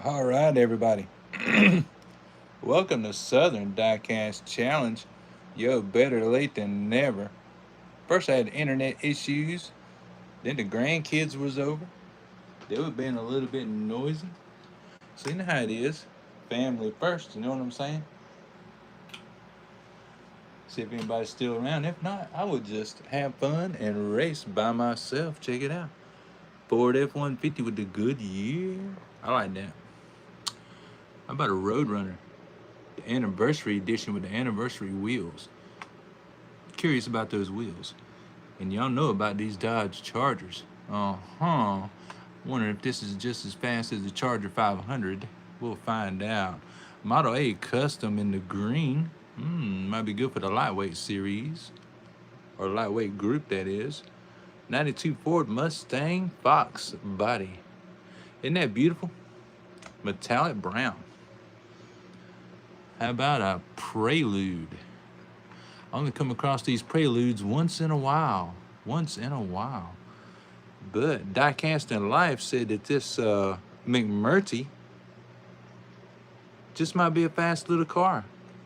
All right, everybody. Welcome to Southern Diecast Challenge. Yo, better late than never. First, I had internet issues. Then the grandkids was over. They were being a little bit noisy. So you know how it is. Family first, you know what I'm saying? See if anybody's still around. If not, I would just have fun and race by myself. Check it out. Ford F-150 with the Goodyear. I like that. How about a Roadrunner? The anniversary edition with the anniversary wheels. Curious about those wheels. And y'all know about these Dodge Chargers. Wondering if this is just as fast as the Charger 500. We'll find out. Model A Custom in the green. Might be good for the lightweight series. Or lightweight group, that is. 92 Ford Mustang Fox body. Isn't that beautiful? Metallic brown. How about a Prelude? I only come across these Preludes once in a while. But Diecast in Life said that this McMurty just might be a fast little car.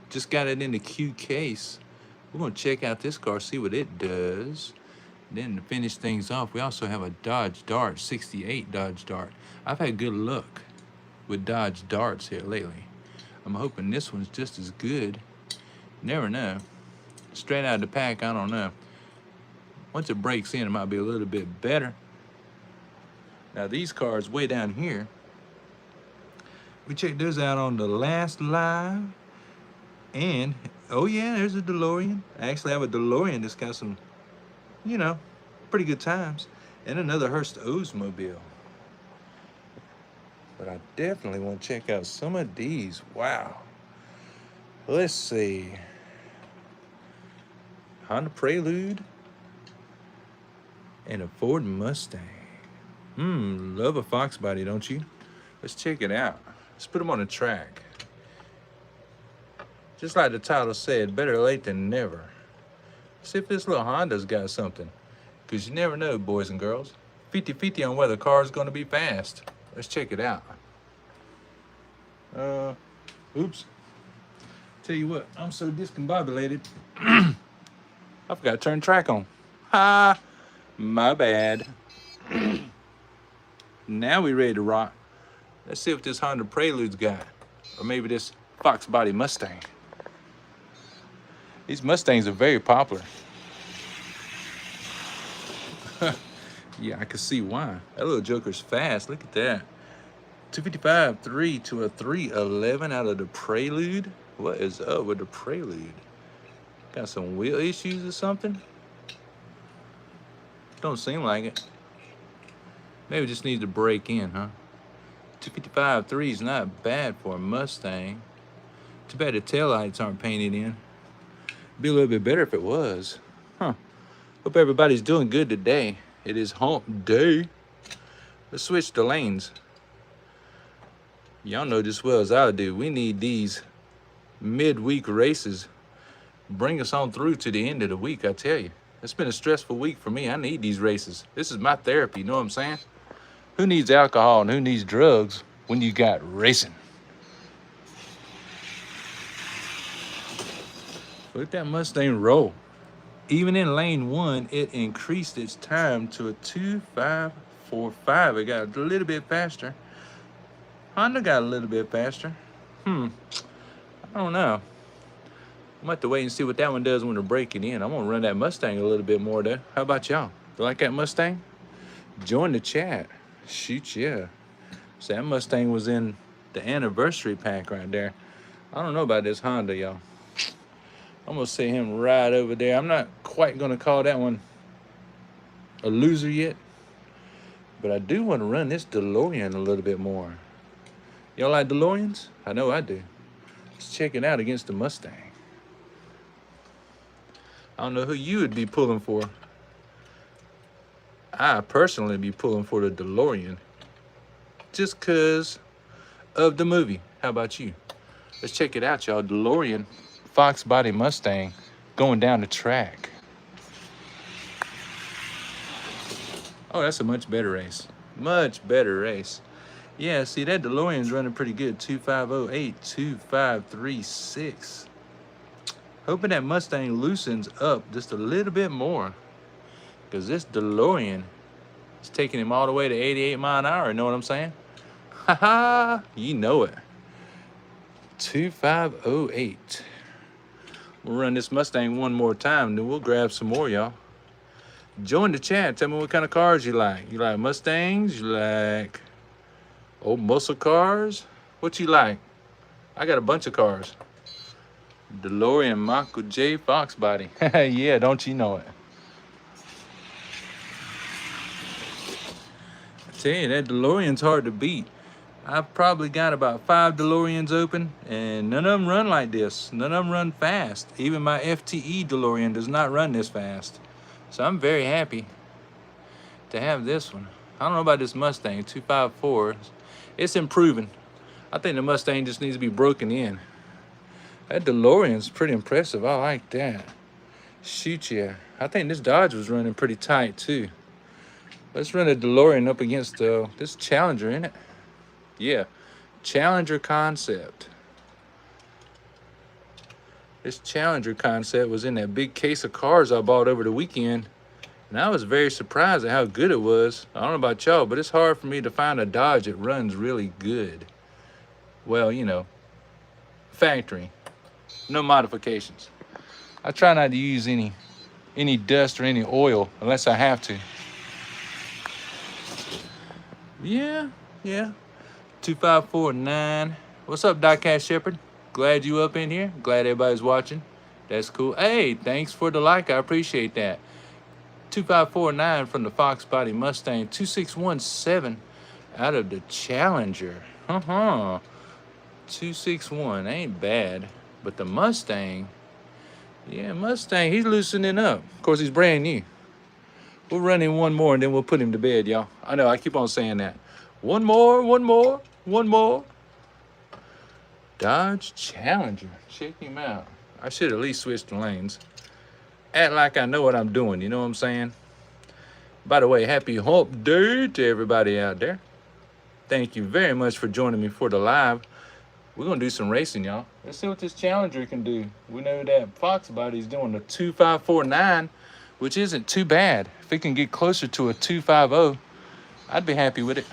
Just got it in the Q case. We're going to check out this car, see what it does. Then to finish things off, we also have a Dodge Dart, 68 Dodge Dart. I've had good luck with Dodge Darts here lately. I'm hoping this one's just as good. Never know. Straight out of the pack, I don't know. Once it breaks in, it might be a little bit better. Now these cars way down here, we checked those out on the last live. And, oh yeah, there's a DeLorean. I actually have a DeLorean that's got some, pretty good times. And another Hurst Oldsmobile. But I definitely want to check out some of these. Wow. Let's see. Honda Prelude and a Ford Mustang. Love a Fox body, don't you? Let's check it out. Let's put them on the track. Just like the title said, better late than never. See if this little Honda's got something. Because you never know, boys and girls. 50-50 on whether the car's going to be fast. Let's check it out. Oops. Tell you what, I'm so discombobulated. I forgot to turn track on. Ha! My bad. Now we ready to rock. Let's see what this Honda Prelude's got. Or maybe this Fox body Mustang. These Mustangs are very popular. Yeah, I can see why. That little joker's fast. Look at that. 255.3 to a 311 out of the Prelude. What is up with the Prelude? Got some wheel issues or something? Don't seem like it. Maybe it just needs to break in, huh? 255.3 is not bad for a Mustang. Too bad the taillights aren't painted in. Be a little bit better if it was. Hope everybody's doing good today. It is hump day. Let's switch the lanes. Y'all know just as well as I do, we need these midweek races. Bring us on through to the end of the week, I tell you. It's been a stressful week for me. I need these races. This is my therapy, you know what I'm saying? Who needs alcohol and who needs drugs when you got racing? Look at that Mustang roll. Even in lane 1, it increased its time to a 2.545. It got a little bit faster. Honda got a little bit faster. I don't know. I'm gonna have to wait and see what that one does when they're breaking in. I'm gonna run that Mustang a little bit more though. How about y'all? You like that Mustang? Join the chat. Shoot, yeah. So that Mustang was in the anniversary pack right there. I don't know about this Honda, y'all. I'm gonna see him right over there. I'm not quite gonna call that one a loser yet, but I do want to run this DeLorean a little bit more. Y'all like DeLoreans? I know I do. Let's check it out against the Mustang. I don't know who you would be pulling for. I personally be pulling for the DeLorean just because of the movie. How about you? Let's check it out, y'all. DeLorean Fox body Mustang going down the track. Oh, that's a much better race. Much better race. Yeah, see, that DeLorean's running pretty good. 2508, 2536. Hoping that Mustang loosens up just a little bit more, because this DeLorean is taking him all the way to 88 mile an hour. You know what I'm saying? Ha ha, you know it. 2508. We'll run this Mustang one more time, then we'll grab some more, y'all. Join the chat. Tell me what kind of cars you like. You like Mustangs? You like old muscle cars? What you like? I got a bunch of cars. DeLorean Michael J. Fox body. Yeah, don't you know it? I tell you, that DeLorean's hard to beat. I've probably got about 5 DeLoreans open, and none of them run like this. None of them run fast. Even my FTE DeLorean does not run this fast. So I'm very happy to have this one. I don't know about this Mustang, 254. It's improving. I think the Mustang just needs to be broken in. That DeLorean's pretty impressive. I like that. Shoot, yeah. I think this Dodge was running pretty tight too. Let's run a DeLorean up against this Challenger, in it. Yeah, Challenger concept. This Challenger concept was in that big case of cars I bought over the weekend, and I was very surprised at how good it was. I don't know about y'all, but it's hard for me to find a Dodge that runs really good. Well, you know, factory, no modifications. I try not to use any dust or any oil unless I have to. Yeah. 2549. What's up, Diecast Shepherd? Glad you up in here. Glad everybody's watching. That's cool. Hey, thanks for the like. I appreciate that. 2549 from the Fox Body Mustang. 2617 out of the Challenger. 261 ain't bad. But the Mustang, yeah, Mustang, he's loosening up. Of course, he's brand new. We'll run him one more and then we'll put him to bed, y'all. I know, I keep on saying that. One more. Dodge Challenger. Check him out. I should at least switch the lanes. Act like I know what I'm doing, you know what I'm saying? By the way, happy hump day to everybody out there. Thank you very much for joining me for the live. We're going to do some racing, y'all. Let's see what this Challenger can do. We know that Fox Body's doing a 2549, which isn't too bad. If it can get closer to a 250, I'd be happy with it.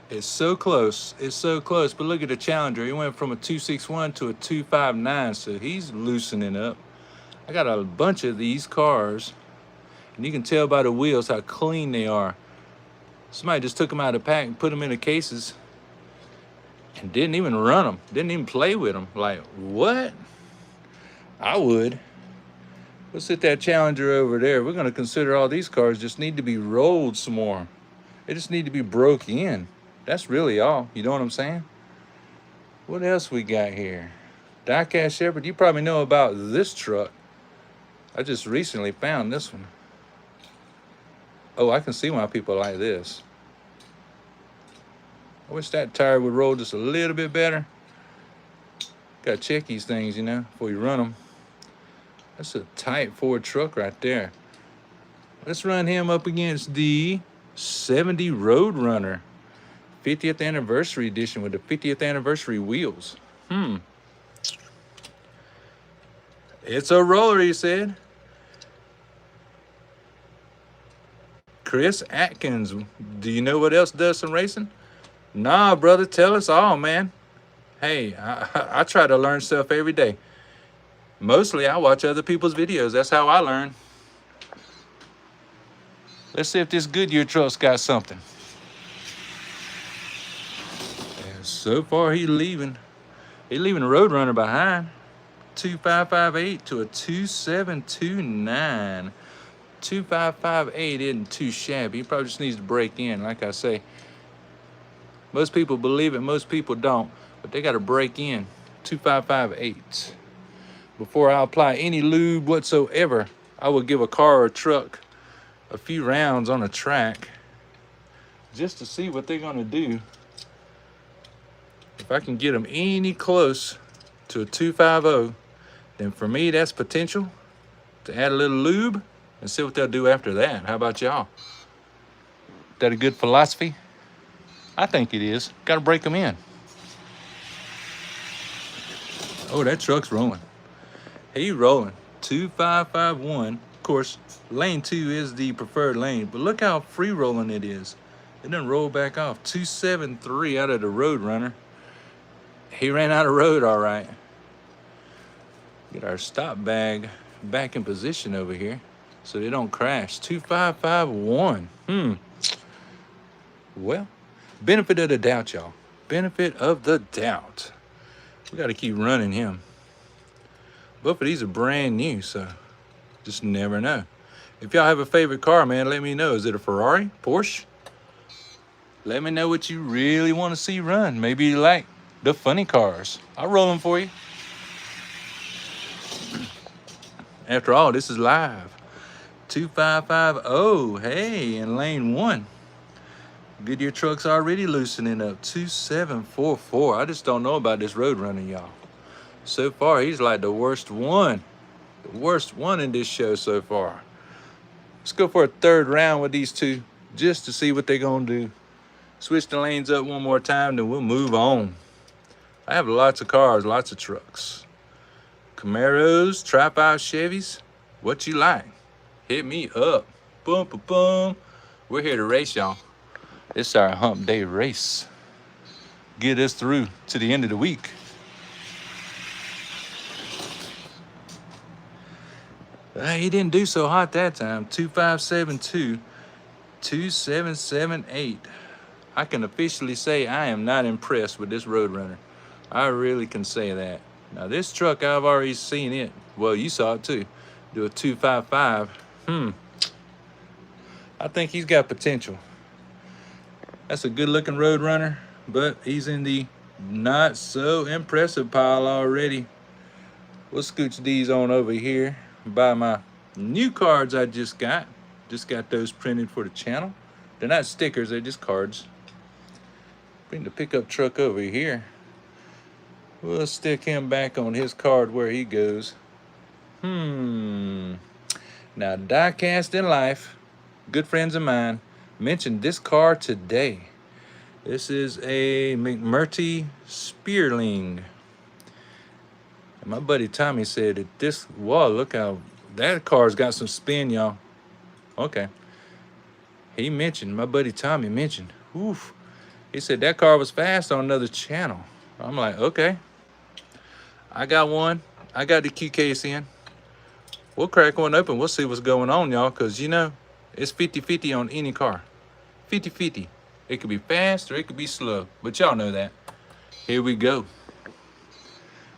It's so close. But look at the Challenger. He went from a 261 to a 259, so he's loosening up. I got a bunch of these cars, and you can tell by the wheels how clean they are. Somebody just took them out of the pack and put them in the cases and didn't even run them. Didn't even play with them. Like, what? I would. Let's sit that Challenger over there. We're going to consider all these cars just need to be rolled some more. They just need to be broke in. That's really all. You know what I'm saying? What else we got here? Diecast Shepherd, you probably know about this truck. I just recently found this one. Oh, I can see why people like this. I wish that tire would roll just a little bit better. Gotta check these things, you know, before you run them. That's a tight Ford truck right there. Let's run him up against the 70 Roadrunner. 50th anniversary edition with the 50th anniversary wheels. It's a roller, he said. Chris Atkins, do you know what else does some racing? Nah, brother, tell us all, man. Hey, I try to learn stuff every day. Mostly I watch other people's videos. That's how I learn. Let's see if this Goodyear truck's got something. And so far he's leaving. He's leaving a Roadrunner behind. 2558 to a 2729. 2558 isn't too shabby. He probably just needs to break in, like I say. Most people believe it, most people don't. But they got to break in. 2558. Before I apply any lube whatsoever, I will give a car or a truck a few rounds on a track just to see what they're going to do. If I can get them any close to a 250, then for me that's potential to add a little lube and see what they'll do after that. How about y'all? That a good philosophy? I think it is. Got to break them in. Oh, that truck's rolling. He rolling. 2551. Of course, lane 2 is the preferred lane, but look how free rolling it is. It didn't roll back off. 273 out of the Roadrunner. He ran out of road all right. Get our stop bag back in position over here so they don't crash. 2551. Well, benefit of the doubt, y'all. Benefit of the doubt. We got to keep running him. Both of these are brand new, so just never know. If y'all have a favorite car, man, let me know. Is it a Ferrari, Porsche? Let me know what you really want to see run. Maybe you like the funny cars. I'll roll them for you. After all, this is live. 2550. Hey, in lane 1. Goodyear truck's already loosening up. 2744. I just don't know about this Roadrunner, y'all. So far, he's like the worst one. The worst one in this show so far. Let's go for a third round with these two just to see what they're going to do. Switch the lanes up one more time, then we'll move on. I have lots of cars, lots of trucks. Camaros, trap-out Chevys. What you like? Hit me up. Boom, boom, boom. We're here to race, y'all. This is our hump day race. Get us through to the end of the week. He didn't do so hot that time. 2572, 2778. I can officially say I am not impressed with this Roadrunner. I really can say that. Now this truck, I've already seen it. Well, you saw it too. Do a 255. I think he's got potential. That's a good looking Roadrunner, but he's in the not so impressive pile already. We'll scooch these on over here. Buy my new cards I just got. Just got those printed for the channel. They're not stickers, they're just cards. Bring the pickup truck over here. We'll stick him back on his card where he goes. Now, Diecast in Life, good friends of mine, mentioned this car today. This is a McMurtry Sperling. And my buddy Tommy said that this, whoa, look how that car's got some spin, y'all. Okay. He mentioned, my buddy Tommy mentioned, oof. He said that car was fast on another channel. I'm like, okay. I got one. I got the key case in. We'll crack one open. We'll see what's going on, y'all, because, you know, it's 50-50 on any car. 50-50. It could be fast or it could be slow, but y'all know that. Here we go.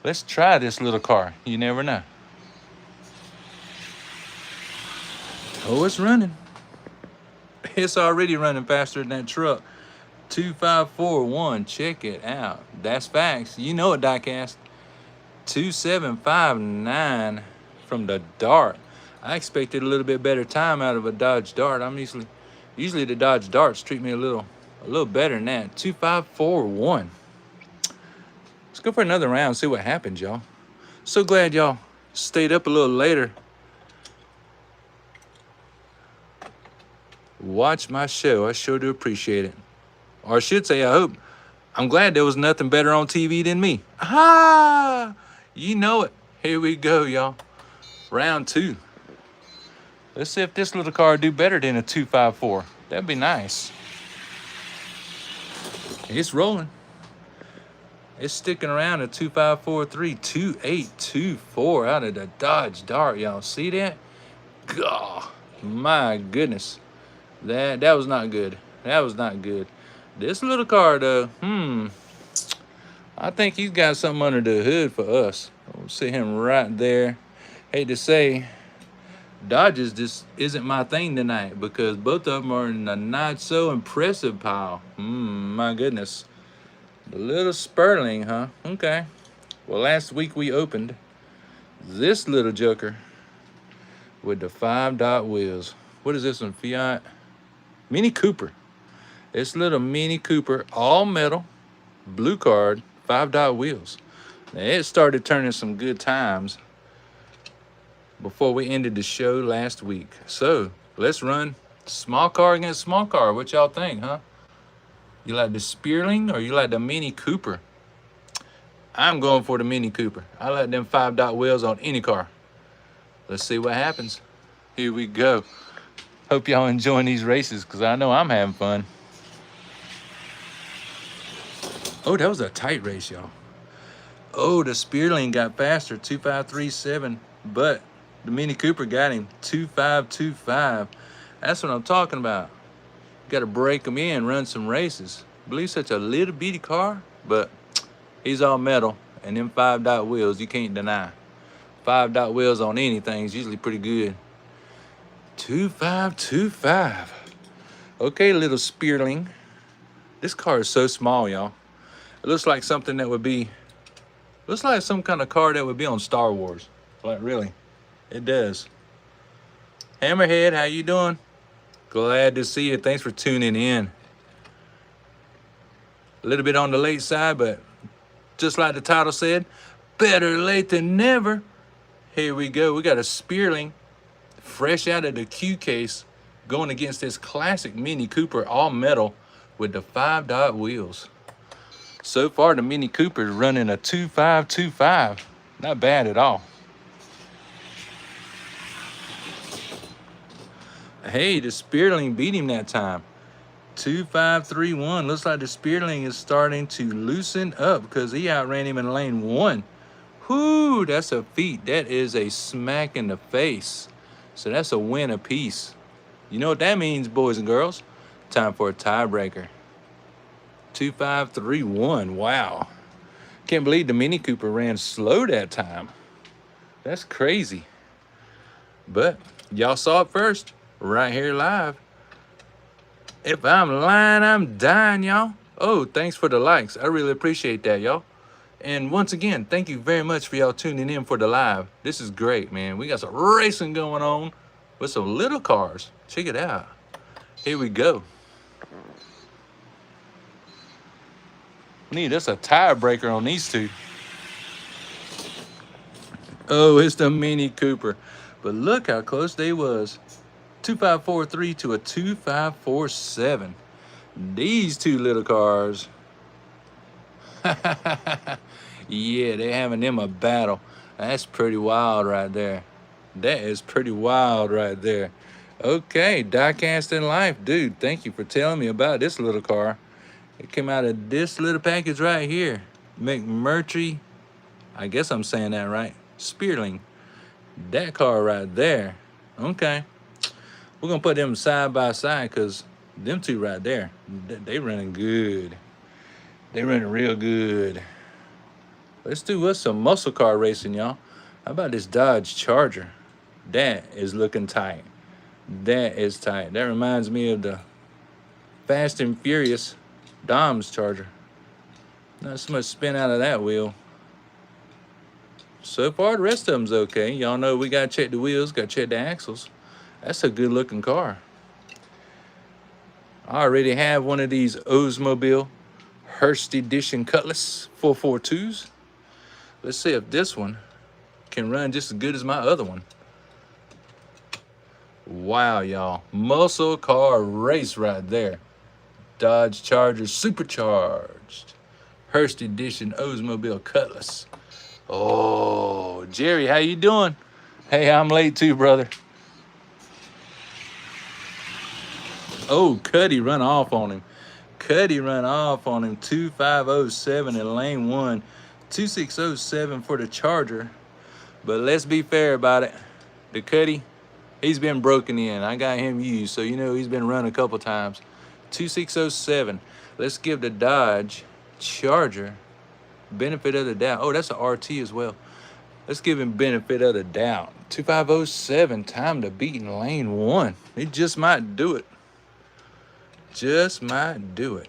Let's try this little car. You never know. Oh, it's running. It's already running faster than that truck. 2541, check it out. That's facts. You know it, Diecast. 2759 from the Dart. I expected a little bit better time out of a Dodge Dart. I'm usually the Dodge Darts treat me a little better than that. 2541. Let's go for another round, see what happens, y'all. So glad y'all stayed up a little later. Watch my show. I sure do appreciate it. Or I should say, I hope. I'm glad there was nothing better on TV than me. Ah! You know it. Here we go, y'all. Round 2. Let's see if this little car do better than a 254. That'd be nice. It's rolling. It's sticking around at 2543, 2824 out of the Dodge Dart. Y'all see that? God, my goodness. That was not good. That was not good. This little car, though, I think he's got something under the hood for us. We'll see him right there. Hate to say, Dodges just isn't my thing tonight because both of them are in the not so impressive pile. My goodness. The little Sperling, huh? Okay. Well, last week we opened this little joker with the 5-dot wheels. What is this one? Fiat Mini Cooper. This little Mini Cooper, all metal, blue card, 5-dot wheels. Now, it started turning some good times before we ended the show last week. So let's run Small car against small car. What y'all think, huh? You like the Sperling or you like the Mini Cooper? I'm going for the Mini Cooper. I like them 5-dot wheels on any car. Let's see what happens. Here we go. Hope y'all enjoying these races because I know I'm having fun. Oh, that was a tight race, y'all. Oh, the Sperling got faster, 2537, but the Mini Cooper got him 2525. That's what I'm talking about. Got to break him in, run some races. I believe such a little bitty car, but he's all metal, and them 5-dot wheels, you can't deny. 5-dot wheels on anything is usually pretty good. 2525. Okay, little Sperling. This car is so small, y'all. It looks like something that would be, looks like some kind of car that would be on Star Wars. Like, really, it does. Hammerhead, how you doing? Glad to see you. Thanks for tuning in. A little bit on the late side, but just like the title said, better late than never. Here we go. We got a Sperling fresh out of the Q case going against this classic Mini Cooper all metal with the 5-dot wheels. So far, the Mini Cooper is running a 2525. Not bad at all. Hey, the Sperling beat him that time. 2531. Looks like the Sperling is starting to loosen up because he outran him in lane 1. Whoo, that's a feat. That is a smack in the face. So that's a win apiece. You know what that means, boys and girls? Time for a tiebreaker. 2531. Wow. Can't believe the Mini Cooper ran slow that time. That's crazy. But y'all saw it first, right here live. If I'm lying, I'm dying, y'all. Oh, thanks for the likes. I really appreciate that, y'all. And once again, thank you very much for y'all tuning in for the live. This is great, man. We got some racing going on with some little cars. Check it out. Here we go. Neat, that's a tiebreaker on these two. Oh, it's the Mini Cooper. But look how close they was. 2543 to a 2547. These two little cars. Yeah, they're having them a battle. That's pretty wild right there. That is pretty wild right there. Okay, Diecast in Life. Dude, thank you for telling me about this little car. It came out of this little package right here. McMurtry, I guess I'm saying that right. Sperling. That car right there. Okay. We're going to put them side by side because them two right there, they running good. They running real good. Let's do us some muscle car racing, y'all. How about this Dodge Charger? That is looking tight. That is tight. That reminds me of the Fast and Furious Dom's Charger. Not so much spin out of that wheel. So far, the rest of them's okay. Y'all know we got to check the wheels, got to check the axles. That's a good looking car. I already have one of these Oldsmobile Hurst Edition Cutlass 442s. Let's see if this one can run just as good as my other one. Wow, y'all. Muscle car race right there. Dodge Charger supercharged. Hurst Edition Oldsmobile Cutlass. Oh, Jerry, how you doing? Hey, I'm late too, brother. Oh, Cuddy run off on him. Cuddy run off on him. 2507 in lane 1. 2607 for the Charger. But let's be fair about it. The Cuddy, he's been broken in. I got him used, so you know he's been run a couple times. 2607. Let's give the Dodge Charger benefit of the doubt. Oh, that's an RT as well. Let's give him benefit of the doubt. 2507, time to beat in lane 1. He just might do it. Just might do it.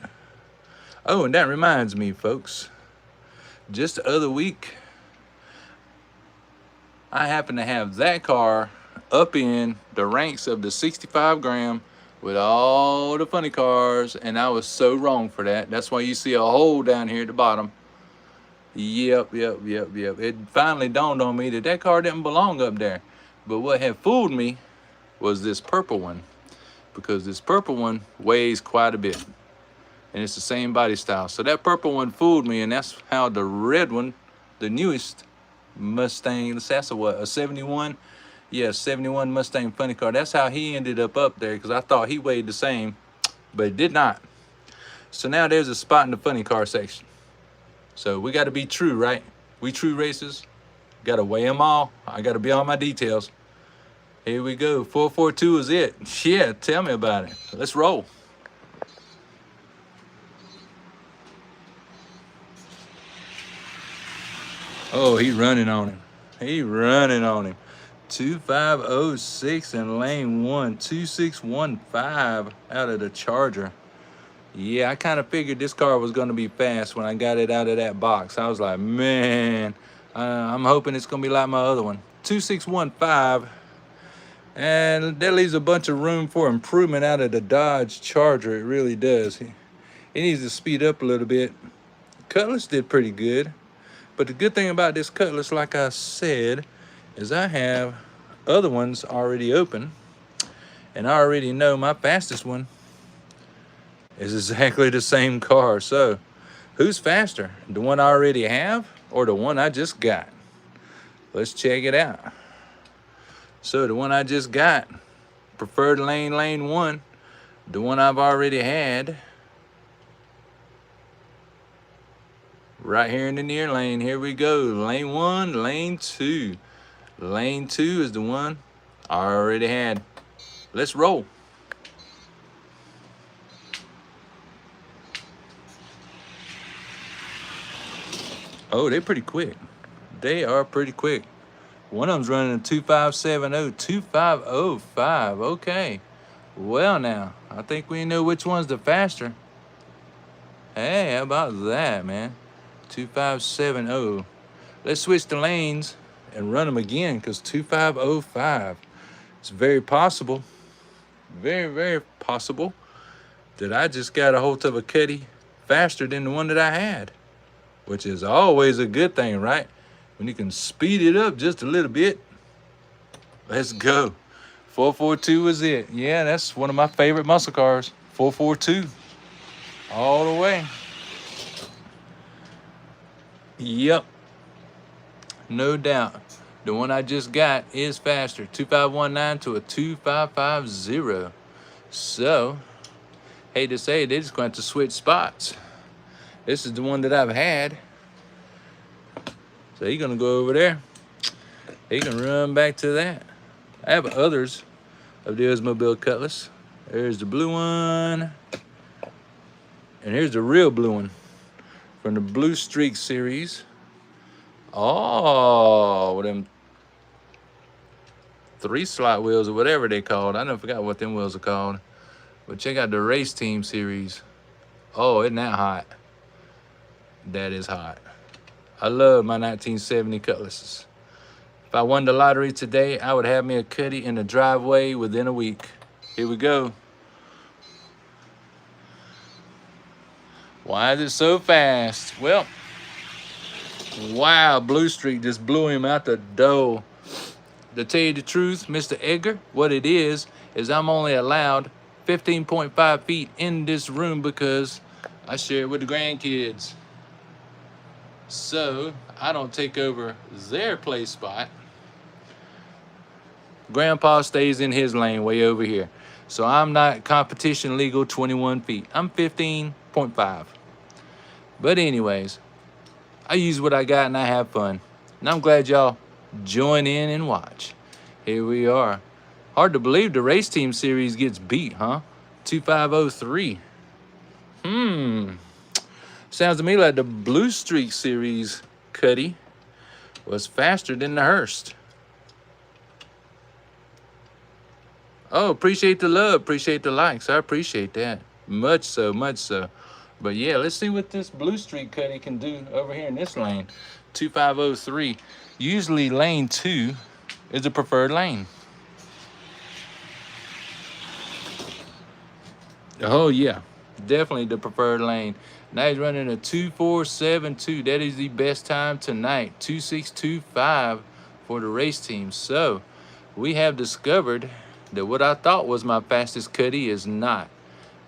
Oh, and that reminds me, folks. Just the other week, I happened to have that car up in the ranks of the 65 gram with all the funny cars, and I was so wrong for that. That's why you see a hole down here at the bottom. Yep. It finally dawned on me that that car didn't belong up there. But what had fooled me was this purple one. because this purple one weighs quite a bit. And it's the same body style. So that purple one fooled me, and that's how the red one, the newest Mustang, that's a 71? Yeah, 71 Mustang funny car. That's how he ended up there, because I thought he weighed the same, but it did not. So now there's a spot in the funny car section. So we got to be true, right? We true racers. Got to weigh them all. I got to be on my details. Here we go. 442 is it. Yeah, tell me about it. Let's roll. Oh, he running on him. He running on him. 2506 in lane 1. 2615 out of the Charger. Yeah, I kind of figured this car was going to be fast when I got it out of that box. I was like, man, I'm hoping it's going to be like my other one. 2615. And that leaves a bunch of room for improvement out of the Dodge Charger. It really does. He needs to speed up a little bit. Cutlass did pretty good. But the good thing about this Cutlass, like I said, is I have other ones already open. And I already know my fastest one is exactly the same car. So, who's faster? The one I already have or the one I just got? Let's check it out. So, the one I just got, preferred lane 1. The one I've already had, right here in the near lane. Here we go. Lane 1, lane 2. Lane 2 is the one I already had. Let's roll. Oh, they're pretty quick. They are pretty quick. One of them's running a 2570, 2505. Okay. Well, now, I think we know which one's the faster. Hey, how about that, man? 2570. Let's switch the lanes and run them again, because 2505. It's very possible, very possible, that I just got a hold of a cutty faster than the one that I had, which is always a good thing, right? When you can speed it up just a little bit. Let's go. 442 is it. Yeah, that's one of my favorite muscle cars. 442. All the way. Yep. No doubt. The one I just got is faster. 2519 to a 2550. So, hate to say it, they're just going to have to switch spots. This is the one that I've had. So he's going to go over there. He can run back to that. I have others of the Oldsmobile Cutlass. There's the blue one. And here's the real blue one from the Blue Streak series. Oh, with them 3-slot wheels or whatever they called. I never forgot what them wheels are called. But check out the Race Team series. Oh, isn't that hot? That is hot. I love my 1970 Cutlasses. If I won the lottery today, I would have me a cutty in the driveway within a week. Here we go. Why is it so fast? Well, wow, Blue Streak just blew him out the door. To tell you the truth, Mr. Edgar, what it is I'm only allowed 15.5 feet in this room because I share it with the grandkids. So, I don't take over their play spot. Grandpa stays in his lane way over here. So I'm not competition legal 21 feet. I'm 15.5. But anyways, I use what I got and I have fun. And I'm glad y'all join in and watch. Here we are. Hard to believe the Race Team series gets beat, huh? 2503. Sounds to me like the Blue Streak series cutty was faster than the Hurst. Oh, appreciate the love, appreciate the likes. I appreciate that. Much so, much so. But yeah, let's see what this Blue Streak cutty can do over here in this lane. 2503. Usually lane 2 is the preferred lane. Oh yeah, definitely the preferred lane. Now he's running a 2472. That is the best time tonight. 2625 for the Race Team. So we have discovered that what I thought was my fastest cutty is not.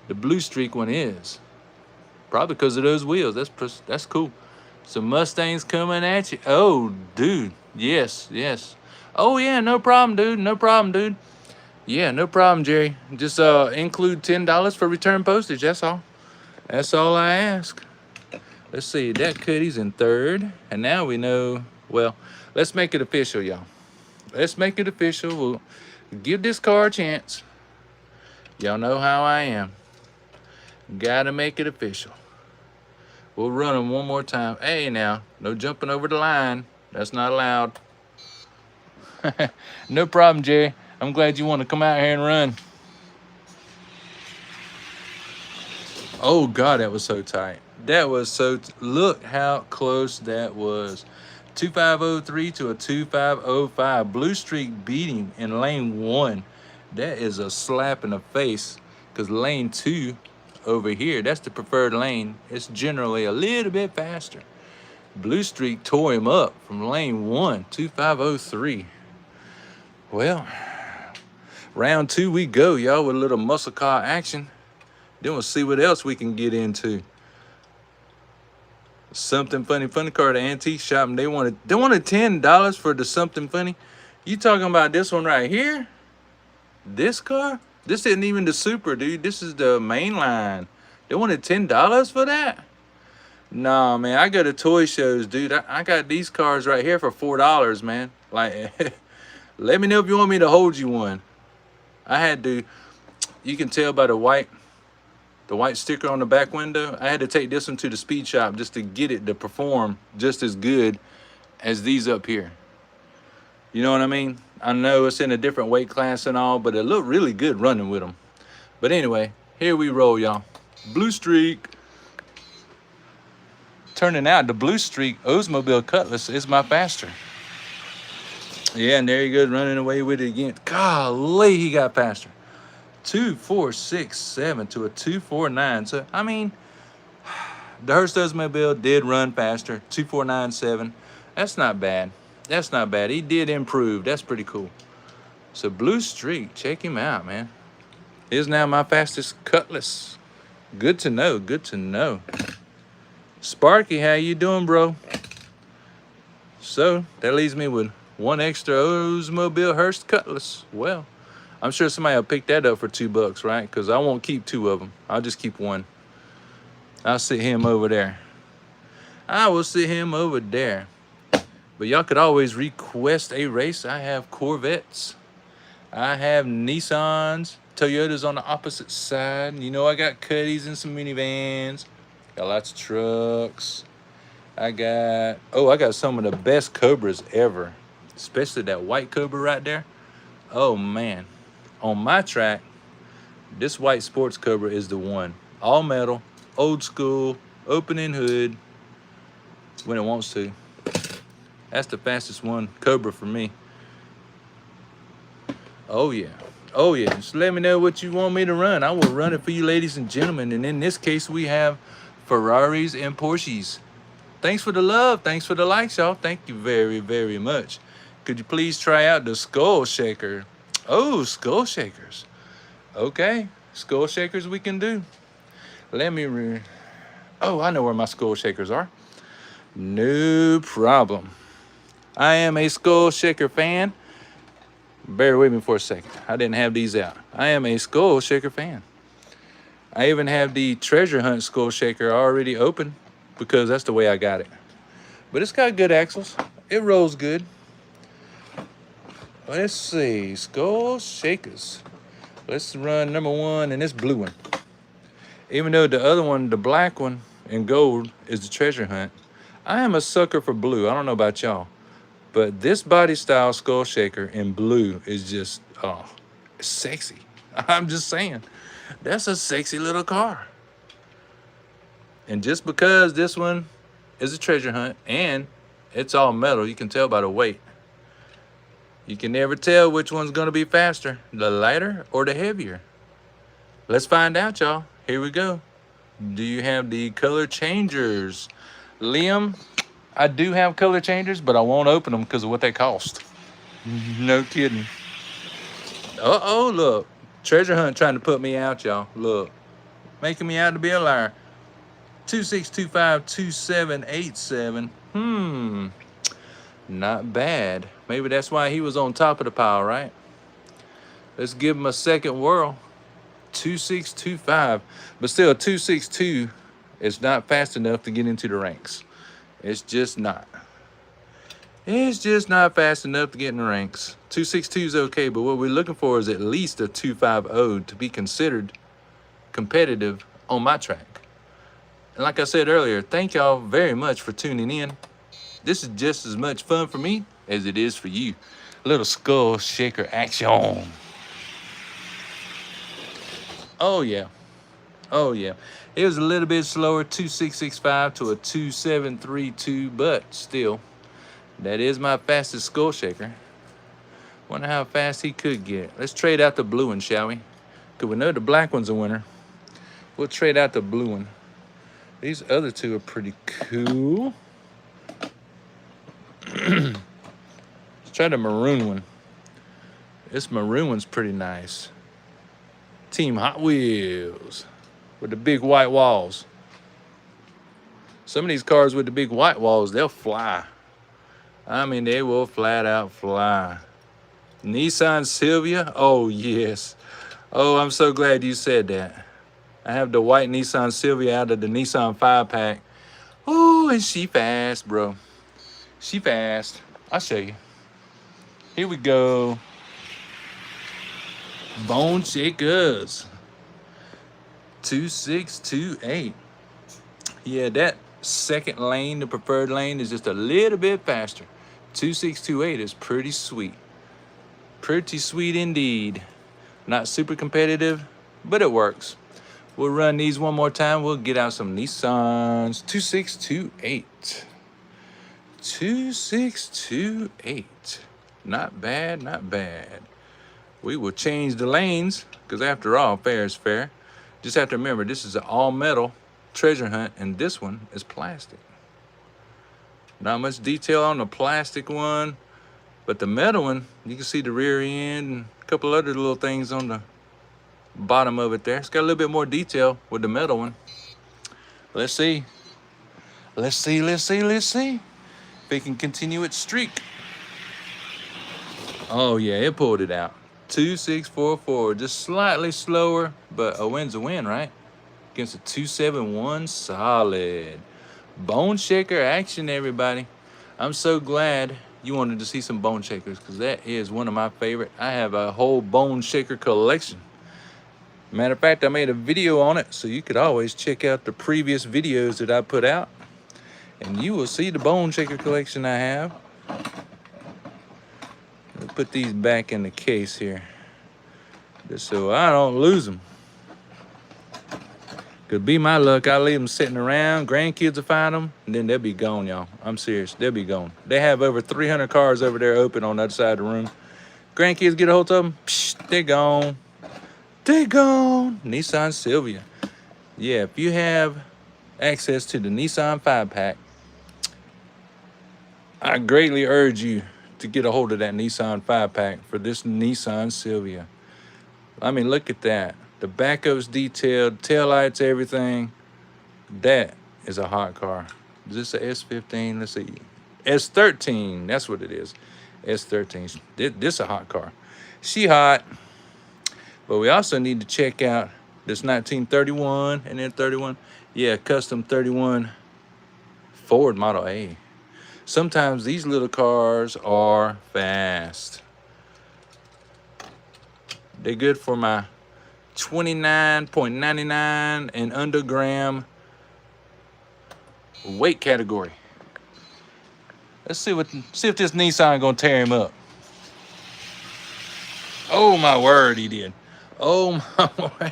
The blue streak one is. Probably because of those wheels. That's cool. Some Mustangs coming at you. Oh, dude. Yes, yes. Oh, yeah, no problem, dude. No problem, dude. Yeah, no problem, Jerry. Just include $10 for return postage. That's all. That's all I ask. Let's see. That cutty's in third. And now we know. Well, let's make it official, y'all. Let's make it official. We'll give this car a chance. Y'all know how I am. Gotta make it official. We'll run them one more time. Hey, now, no jumping over the line. That's not allowed. No problem, Jerry. I'm glad you want to come out here and run. Oh, God, that was so tight. That was so... Look how close that was. 2503 to a 2505. Blue Streak beat him in lane 1. That is a slap in the face because lane 2 over here, that's the preferred lane. It's generally a little bit faster. Blue Streak tore him up from lane 1, 2503. Well, round 2 we go, y'all, with a little muscle car action. Then we'll see what else we can get into. Something Funny car, the antique shop, and they wanted $10 for the Something Funny. You talking about this one right here? This car? This isn't even the super, dude. This is the main line. They wanted $10 for that? Nah, man, I go to toy shows, dude. I got these cars right here for $4, man. Like, let me know if you want me to hold you one. I had to, you can tell by the white sticker on the back window. I had to take this one to the speed shop just to get it to perform just as good as these up here. You know what I mean? I know it's in a different weight class and all, but it looked really good running with them. But anyway, here we roll, y'all. Blue Streak. Turning out, the Blue Streak Oldsmobile Cutlass is my faster. Yeah, and there he goes running away with it again. Golly, he got faster. 2467 to a 249. So, I mean, the Hurst Oldsmobile did run faster. 2497. That's not bad. That's not bad. He did improve. That's pretty cool. So Blue Streak, check him out, man. Is now my fastest Cutlass. Good to know. Good to know. Sparky, how you doing, bro? So that leaves me with one extra Oldsmobile Hurst Cutlass. Well, I'm sure somebody will pick that up for $2, right? Because I won't keep 2 of them. I'll just keep 1. I'll sit him over there. I will sit him over there. But y'all could always request a race. I have Corvettes. I have Nissans. Toyotas on the opposite side. You know, I got Cuddies and some minivans. Got lots of trucks. I got some of the best Cobras ever. Especially that white Cobra right there. Oh, man. On my track, this white sports Cobra is the one. All metal, old school, opening hood when it wants to. That's the fastest one, Cobra, for me. Oh, yeah. Oh, yeah. Just let me know what you want me to run. I will run it for you, ladies and gentlemen. And in this case, we have Ferraris and Porsches. Thanks for the love. Thanks for the likes, y'all. Thank you very, very much. Could you please try out the Skull Shaker? Oh, Skull Shakers. Okay. Skull Shakers we can do. Let me... Oh, I know where my Skull Shakers are. No problem. I am a Skull Shaker fan. Bear with me for a second. I didn't have these out. I am a Skull Shaker fan. I even have the Treasure Hunt Skull Shaker already open because that's the way I got it. But it's got good axles. It rolls good. Let's see. Skull Shakers. Let's run number 1 and this blue one. Even though the other one, the black one in gold, is the Treasure Hunt. I am a sucker for blue. I don't know about y'all. But this body style Skull Shaker in blue is just, oh, it's sexy. I'm just saying. That's a sexy little car. And just because this one is a Treasure Hunt and it's all metal, you can tell by the weight. You can never tell which one's going to be faster, the lighter or the heavier. Let's find out, y'all. Here we go. Do you have the color changers? Liam, I do have color changers, but I won't open them because of what they cost. No kidding. Uh-oh, look. Treasure Hunt trying to put me out, y'all. Look. Making me out to be a liar. 26252787. Not bad. Maybe that's why he was on top of the pile, right? Let's give him a second whirl. 2625. But still, 262 is not fast enough to get into the ranks. It's just not. It's just not fast enough to get in the ranks. 262 is okay, but what we're looking for is at least a 250 to be considered competitive on my track. And like I said earlier, thank y'all very much for tuning in. This is just as much fun for me as it is for you. A little skull shaker action. Oh yeah. Oh yeah. It was a little bit slower, 2665 to a 2732, but still, that is my fastest skull shaker. Wonder how fast he could get. Let's trade out the blue one, shall we? Because we know the black one's a winner. We'll trade out the blue one. These other two are pretty cool. Let's try the maroon one. This maroon one's pretty nice. Team Hot Wheels with the big white walls. Some of these cars with the big white walls, they'll fly. I mean, they will flat out fly. Nissan Silvia? Oh, yes. Oh, I'm so glad you said that. I have the white Nissan Silvia out of the Nissan 5-pack. Oh, and she fast, bro. She fast. I'll show you. Here we go. Bone Shakers. 2628. Yeah, that second lane, the preferred lane, is just a little bit faster. 2628 is pretty sweet. Pretty sweet indeed. Not super competitive, but it works. We'll run these one more time. We'll get out some Nissans. 2628. 2628. Not bad, not bad. We will change the lanes, because after all, fair is fair. Just have to remember, this is an all-metal treasure hunt, and this one is plastic. Not much detail on the plastic one, but the metal one, you can see the rear end and a couple other little things on the bottom of it there. It's got a little bit more detail with the metal one. Let's see. Let's see, let's see, let's see if it can continue its streak. Oh yeah, it pulled it out. 2644, just slightly slower, but a win's a win, right? Against a 271, solid. Bone shaker action, everybody. I'm so glad you wanted to see some bone shakers, because that is one of my favorite. I have a whole bone shaker collection. Matter of fact, I made a video on it, so you could always check out the previous videos that I put out, and you will see the bone shaker collection I have. I'll put these back in the case here, just so I don't lose them. Could be my luck, I'll leave them sitting around, grandkids will find them, and then they'll be gone, y'all. I'm serious, they'll be gone. They have over 300 cars over there open on the other side of the room. Grandkids get a hold of them, psh, they're gone. They're gone. Nissan Silvia. Yeah, if you have access to the Nissan 5-pack, I greatly urge you to get a hold of that Nissan 5-pack for this Nissan Silvia. I mean, look at that. The backup's detailed, taillights, everything. That is a hot car. Is this a S15? Let's see. S13, that's what it is. S13. This a hot car. She hot. But we also need to check out this 1931 and then 31. Yeah, custom 31 Ford Model A. Sometimes these little cars are fast. They're good for my 29.99 and under gram weight category. Let's see if this Nissan gonna tear him up. Oh my word, he did. Oh my word.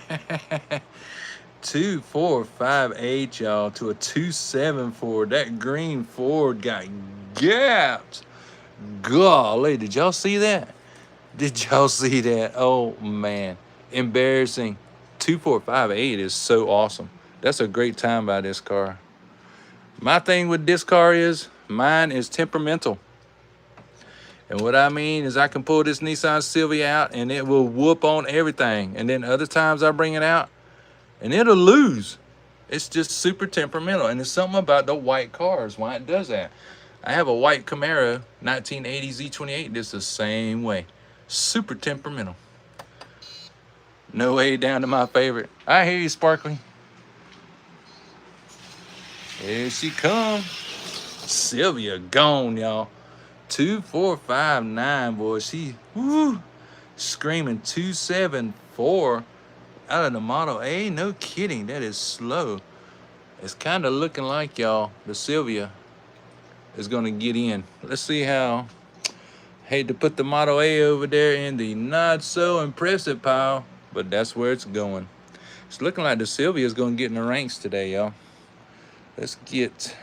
2458, y'all, to a 274. That green Ford got gapped. Golly, did y'all see that? Did y'all see that? Oh man, embarrassing. 2458 is so awesome. That's a great time by this car. My thing with this car is, mine is temperamental. And what I mean is I can pull this Nissan Silvia out and it will whoop on everything. And then other times I bring it out and it'll lose. It's just super temperamental. And there's something about the white cars, why it does that. I have a white Camaro, 1980 Z28. This is the same way. Super temperamental. No way down to my favorite. I hear you, Sparkly. Here she comes. Silvia gone, y'all. 2459, boy. She screaming 274 out of the Model A. No kidding, that is slow. It's kind of looking like, y'all, the Silvia is gonna get in. Let's see how. Hate to put the Model A over there in the not so impressive pile, but that's where it's going. It's looking like the Silvia is gonna get in the ranks today, y'all. Let's get,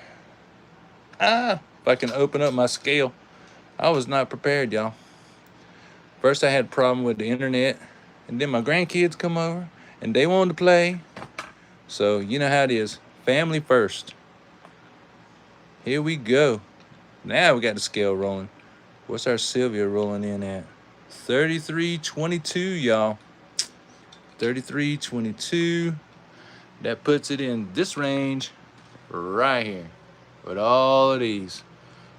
if I can open up my scale. I was not prepared, y'all. First I had a problem with the internet, and then my grandkids come over, and they wanted to play. So, you know how it is. Family first. Here we go. Now we got the scale rolling. What's our Silvia rolling in at? 3322, y'all. 3322. That puts it in this range right here with all of these.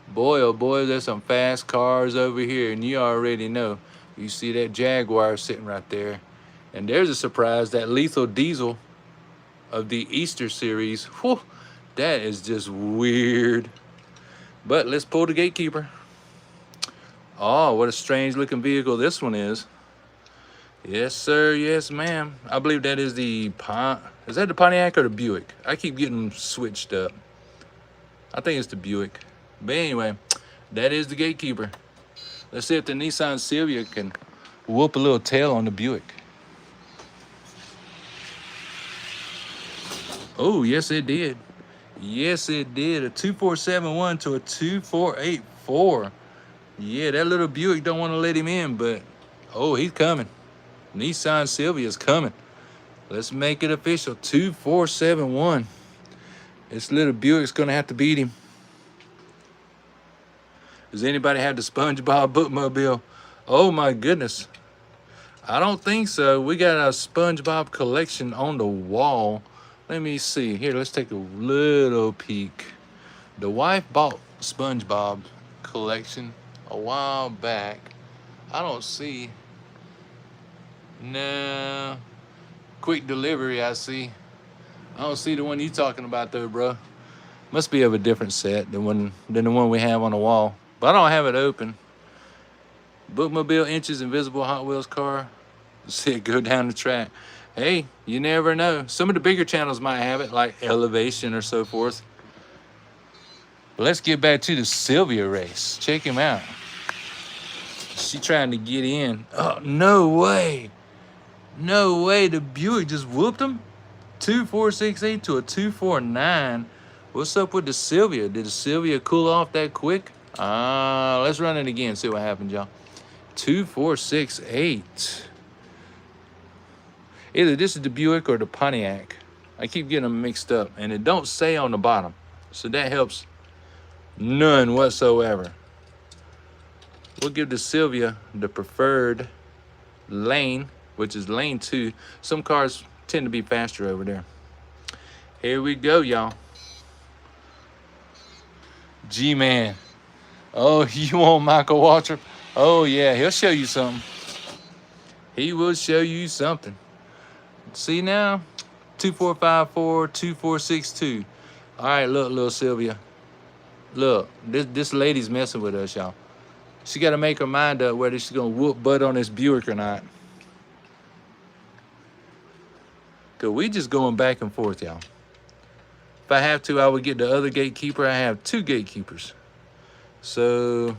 Boy, oh boy, there's some fast cars over here, and you already know. You see that Jaguar sitting right there. And there's a surprise, that lethal diesel of the Easter series. Whew, that is just weird. But let's pull the Gatekeeper. Oh, what a strange looking vehicle this one is. Yes, sir. Yes, ma'am. I believe that is the is that the Pontiac or the Buick? I keep getting them switched up. I think it's the Buick. But anyway, that is the Gatekeeper. Let's see if the Nissan Silvia can whoop a little tail on the Buick. Oh, yes, it did. Yes, it did. A 2471 to a 2484. Yeah, that little Buick don't want to let him in, but oh, he's coming. Nissan Silvia's coming. Let's make it official. 2471. This little Buick's gonna have to beat him. Does anybody have the SpongeBob bookmobile? Oh my goodness. I don't think so. We got a SpongeBob collection on the wall. Let me see. Here, let's take a little peek. The wife bought SpongeBob collection a while back. I don't see. No. Quick delivery, I see. I don't see the one you talking about though, bro. Must be of a different set than the one we have on the wall. But I don't have it open. Bookmobile inches invisible Hot Wheels car. See it go down the track. Hey, you never know. Some of the bigger channels might have it, like Elevation or so forth. But let's get back to the Silvia race. Check him out. She trying to get in. Oh, no way. No way. The Buick just whooped him. 2468 to a 249. What's up with the Silvia? Did the Silvia cool off that quick? Let's run it again. See what happens, y'all. 2468. Either this is the Buick or the Pontiac. I keep getting them mixed up, and it don't say on the bottom, so that helps none whatsoever. We'll give the Silvia the preferred lane, which is lane 2. Some cars tend to be faster over there. Here we go, y'all. G-Man. Oh, you want Michael Waltrip? Oh, yeah, he'll show you something. He will show you something. See now? 2454, 2462. All right, look, little Silvia. Look, this lady's messing with us, y'all. She got to make her mind up whether she's going to whoop butt on this Buick or not. Because we just going back and forth, y'all. If I have to, I would get the other Gatekeeper. I have 2 Gatekeepers. So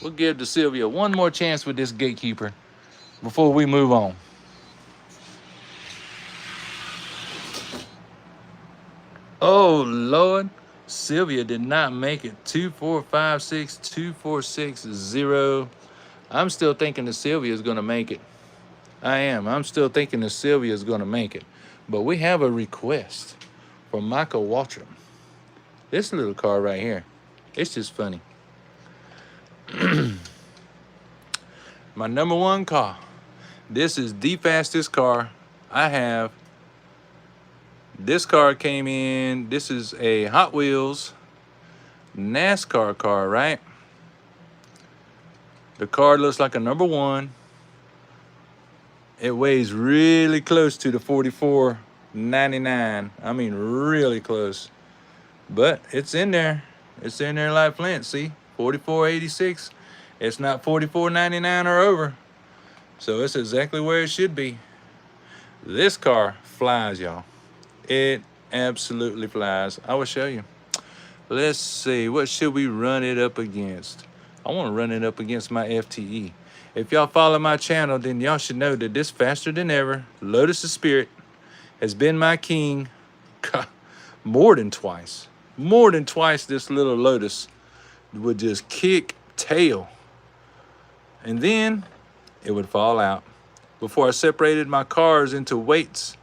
we'll give the Silvia one more chance with this Gatekeeper before we move on. Oh, Lord. Silvia did not make it. 2456, 2460. I'm still thinking the Silvia is going to make it. I am. I'm still thinking the Silvia is going to make it. But we have a request from Michael Waltrip. This little car right here. It's just funny. my number one car. This is the fastest car I have. This car came in, this is a Hot Wheels NASCAR car, right? The car looks like a number one. It weighs really close to the 44.99. I mean, really close. But it's in there. It's in there like Flint, see? 44.86. It's not 44.99 or over. So it's exactly where it should be. This car flies, y'all. It absolutely flies. I will show you. Let's see, what should we run it up against? I want to run it up against my FTE. If y'all follow my channel, then y'all should know that this faster than ever, Lotus' Spirit, has been my king more than twice. More than twice this little Lotus would just kick tail. And then it would fall out. Before I separated my cars into weights,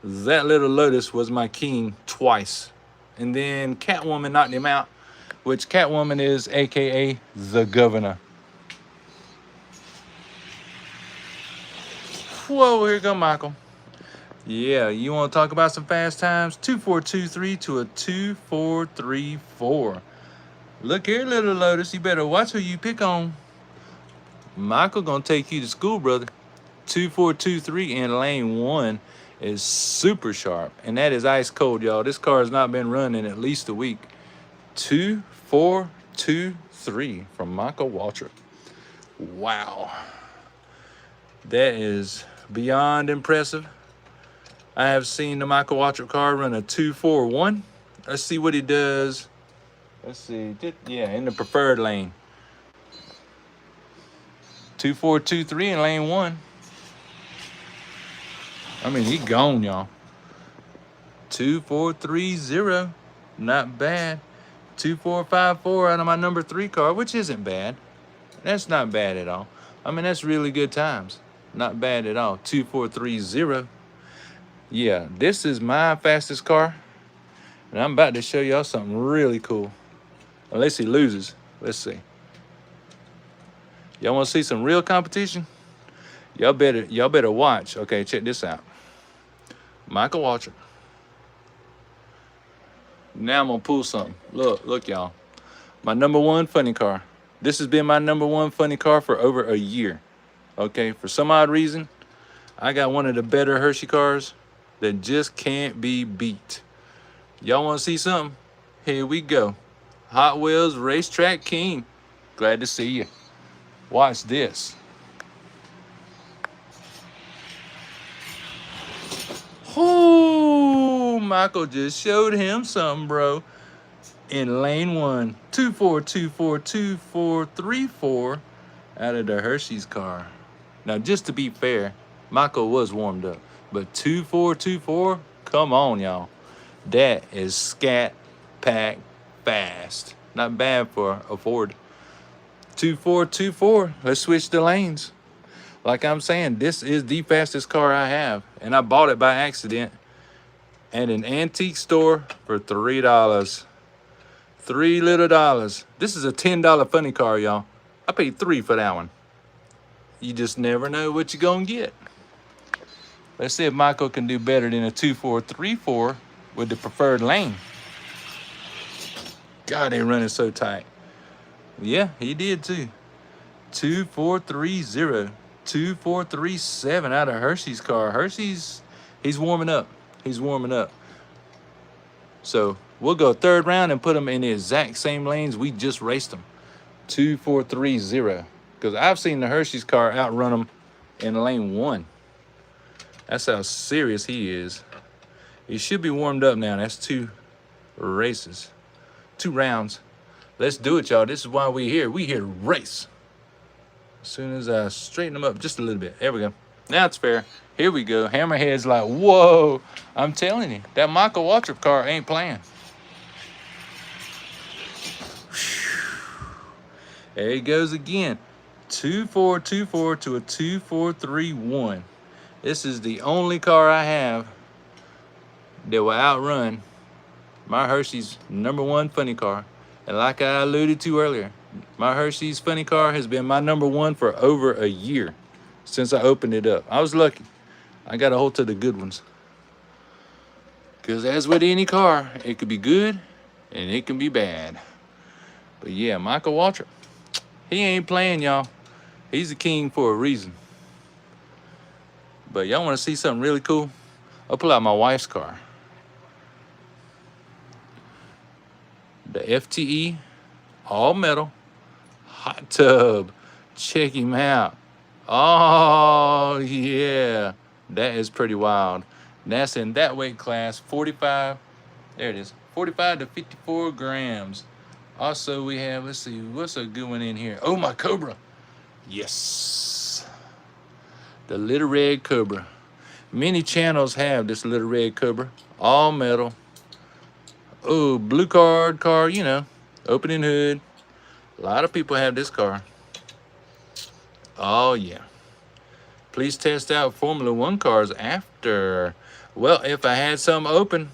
that little Lotus was my king twice. And then Catwoman knocked him out, which Catwoman is AKA the governor. Whoa, here go Michael. Yeah, you want to talk about some fast times? 2423 to a 2434. Look here, little Lotus. You better watch who you pick on. Michael gonna take you to school, brother. 2423 in lane 1 is super sharp, and that is ice cold, y'all. This car has not been running at least a week. 2423 from Michael Waltrip. Wow, that is beyond impressive. I have seen the Michael Waltrip car run a 241. Let's see what he does. Let's see. Yeah, in the preferred lane. 2423 in lane 1. I mean, he gone, y'all. 2430. Not bad. 2454 out of my number 3 car, which isn't bad. That's not bad at all. I mean, that's really good times. Not bad at all. 2430. Yeah, this is my fastest car. And I'm about to show y'all something really cool. Unless he loses. Let's see. Y'all want to see some real competition? Y'all better watch. Okay, check this out. Michael Waltrip. Now I'm gonna pull something. Look, y'all. My number 1 funny car. This has been my number 1 funny car for over a year. Okay, for some odd reason, I got one of the better Hershey cars that just can't be beat. Y'all want to see something? Here we go. Hot Wheels Racetrack King. Glad to see you. Watch this. Oh, Michael just showed him something, bro. In lane 1, 2424, 2434 out of the Hershey's car. Now, just to be fair, Michael was warmed up, but 2424, come on, y'all. That is scat pack fast. Not bad for a Ford. 2424. Let's switch the lanes. Like I'm saying, this is the fastest car I have, and I bought it by accident at an antique store for $3. $3 little dollars. This is a $10 funny car, y'all. I paid $3 for that one. You just never know what you're gonna get. Let's see if Michael can do better than a 2434 with the preferred lane. God, they running so tight. Yeah, he did too. 2430, 2437 out of Hershey's car. Hershey's, he's warming up. He's warming up. So we'll go 3rd round and put them in the exact same lanes we just raced them. 2430. Because I've seen the Hershey's car outrun them in lane 1. That's how serious he is. He should be warmed up now. That's 2 races. 2 rounds. Let's do it, y'all. This is why we're here. We here to race. As soon as I straighten them up just a little bit. There we go. Now it's fair. Here we go. Hammerhead's like, whoa. I'm telling you, that Michael Waltrip car ain't playing. There he goes again. 2424 to a 2431. This is the only car I have that will outrun my Hershey's number 1 funny car. And like I alluded to earlier, My Hershey's funny car has been my #1 for over a year since I opened it up. I was lucky. I got a hold of the good ones. Because as with any car, it could be good and it can be bad. But yeah, Michael Waltrip, he ain't playing, y'all. He's a king for a reason. But y'all want to see something really cool? I'll pull out my wife's car. The FTE all metal hot tub. Check him out. Oh yeah, that is pretty wild. That's in that weight class, 45. There it is, 45 to 54 grams. Also, we have, let's see, what's a good one in here? Oh, my Cobra. Yes, the little red Cobra. Many channels have this little red Cobra, all metal. Oh, blue card car, you know, opening hood. A lot of people have this car. Oh yeah. Please test out Formula One cars after. Well, if I had some open,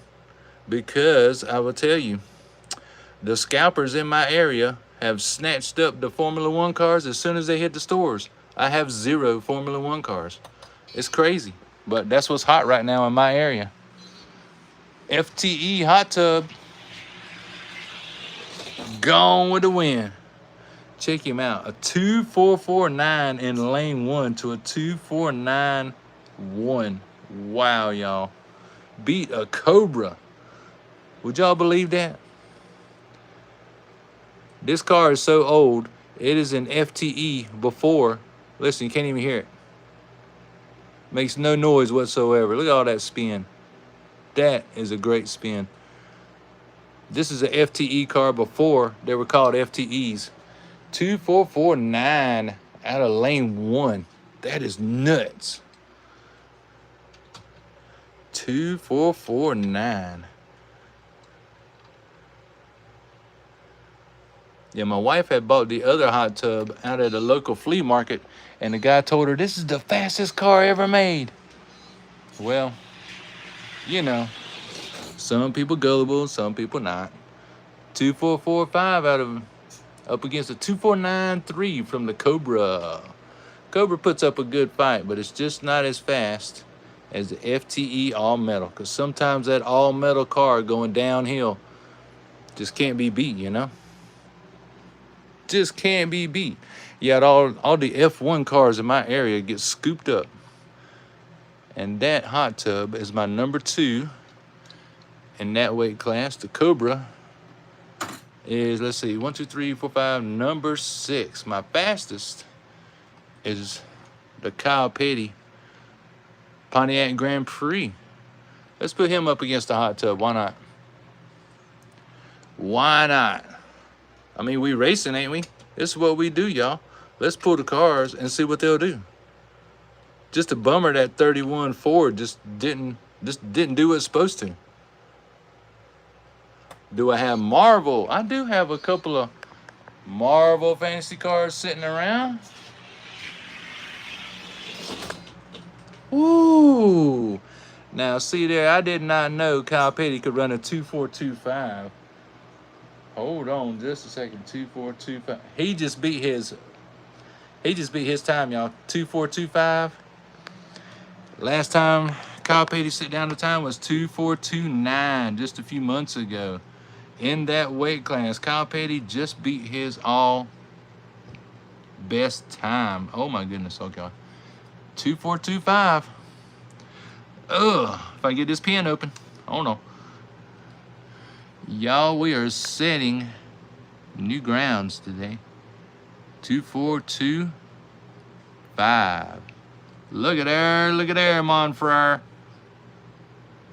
because I will tell you, the scalpers in my area have snatched up the Formula One cars as soon as they hit the stores. I have 0 Formula One cars. It's crazy, but that's what's hot right now in my area. FTE Hot Tub, gone with the wind. Check him out. A 2.449 in lane 1 to a 2.491. Wow, y'all. Beat a Cobra. Would y'all believe that? This car is so old, it is an FTE before. Listen, you can't even hear it. Makes no noise whatsoever. Look at all that spin. That is a great spin. This is an FTE car before they were called FTEs. 2.449 out of lane 1. That is nuts. 2.449. Yeah, my wife had bought the other hot tub out at a local flea market, and the guy told her, this is the fastest car ever made. Well, you know, some people gullible, some people not. 2.445 out of up against a 2.493 from the Cobra. Cobra puts up a good fight, but it's just not as fast as the FTE all metal, because sometimes that all metal car going downhill just can't be beat, you know? Just can't be beat. Yet all the F1 cars in my area get scooped up. And that hot tub is my #2 in that weight class. The Cobra is, let's see, 1, 2, 3, 4, 5, #6. My fastest is the Kyle Petty Pontiac Grand Prix. Let's put him up against the hot tub. Why not? Why not? I mean, we racing, ain't we? This is what we do, y'all. Let's pull the cars and see what they'll do. Just a bummer that 31 Ford just didn't do what it's supposed to. Do I have Marvel? I do have a couple of Marvel fantasy cars sitting around. Ooh. Now, see there, I did not know Kyle Petty could run a 2.425. Hold on just a second. 2.425. He just beat his time, y'all. 2.425. Last time Kyle Petty sit down the time was 2.429 just a few months ago. In that weight class, Kyle Petty just beat his all best time. Oh my goodness, okay. 2.425. Ugh, if I get this pen open. Hold on. Y'all, we are setting new grounds today. 2.425. Look at there, Monfrere.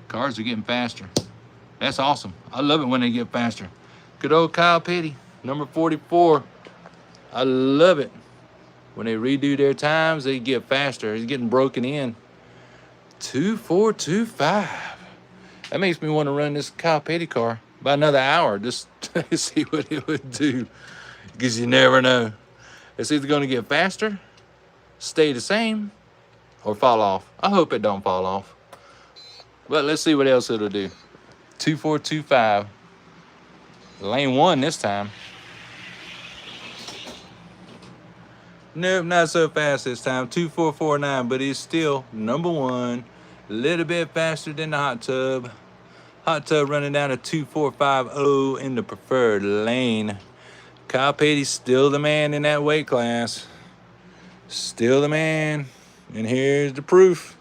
Cars are getting faster. That's awesome. I love it when they get faster. Good old Kyle Petty, #44. I love it. When they redo their times, they get faster. He's getting broken in. 2.425. That makes me want to run this Kyle Petty car by another hour just to see what it would do. Because you never know. It's either going to get faster, stay the same, or fall off. I hope it don't fall off. But let's see what else it'll do. 2.425. Lane 1 this time. Nope, not so fast this time. 2449, but he's still number one. A little bit faster than the Hot Tub. Hot Tub running down to 2450 in the preferred lane. Kyle Petty's still the man in that weight class. Still the man. And here's the proof.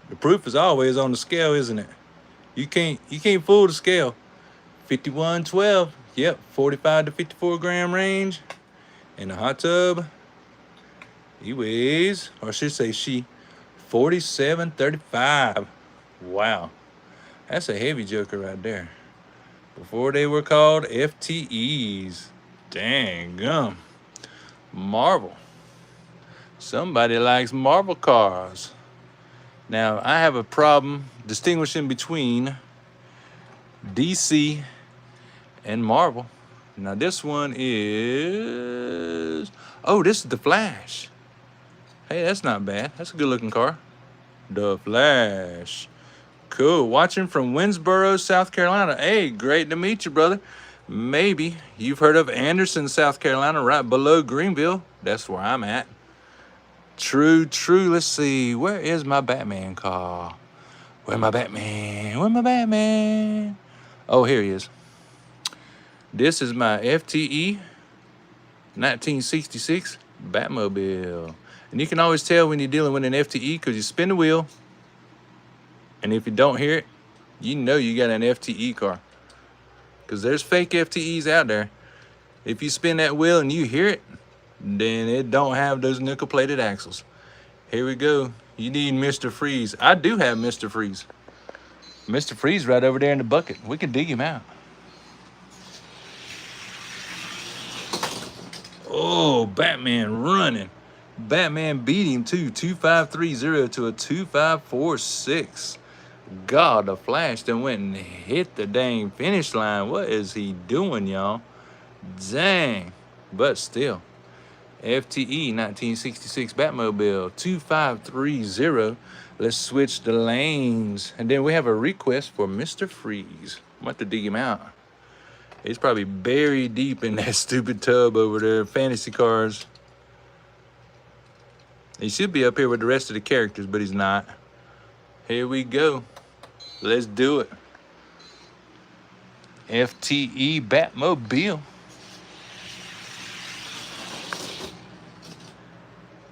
The proof is always on the scale, isn't it? You can't fool the scale. 5112. Yep, 45 to 54 gram range. In the Hot Tub, he weighs, or I should say she, 4735. Wow. That's a heavy joker right there. Before they were called FTEs. Dang gum. Marvel. Somebody likes Marvel cars. Now, I have a problem distinguishing between DC and Marvel. Now, this one is... Oh, this is the Flash. Hey, that's not bad. That's a good-looking car. The Flash. Cool. Watching from Winsboro, South Carolina. Hey, great to meet you, brother. Maybe you've heard of Anderson, South Carolina, right below Greenville. That's where I'm at. True. Let's see. Where is my Batman car? Where's my Batman? Oh, here he is. This is my FTE 1966 Batmobile. And you can always tell when you're dealing with an FTE because you spin the wheel. And if you don't hear it, you know you got an FTE car. Because there's fake FTEs out there. If you spin that wheel and you hear it, then it don't have those nickel-plated axles. Here we go. You need Mr. Freeze. I do have Mr. Freeze. Mr. Freeze right over there in the bucket. We can dig him out. Oh, Batman running. Batman beat him too. 2530 to a 2546. God, the Flash done went and hit the dang finish line. What is he doing, y'all? Dang. But still. FTE 1966 Batmobile 2530. Let's switch the lanes. And then we have a request for Mr. Freeze. I'm about to dig him out. He's probably buried deep in that stupid tub over there. Fantasy cars. He should be up here with the rest of the characters, but he's not. Here we go. Let's do it. FTE Batmobile.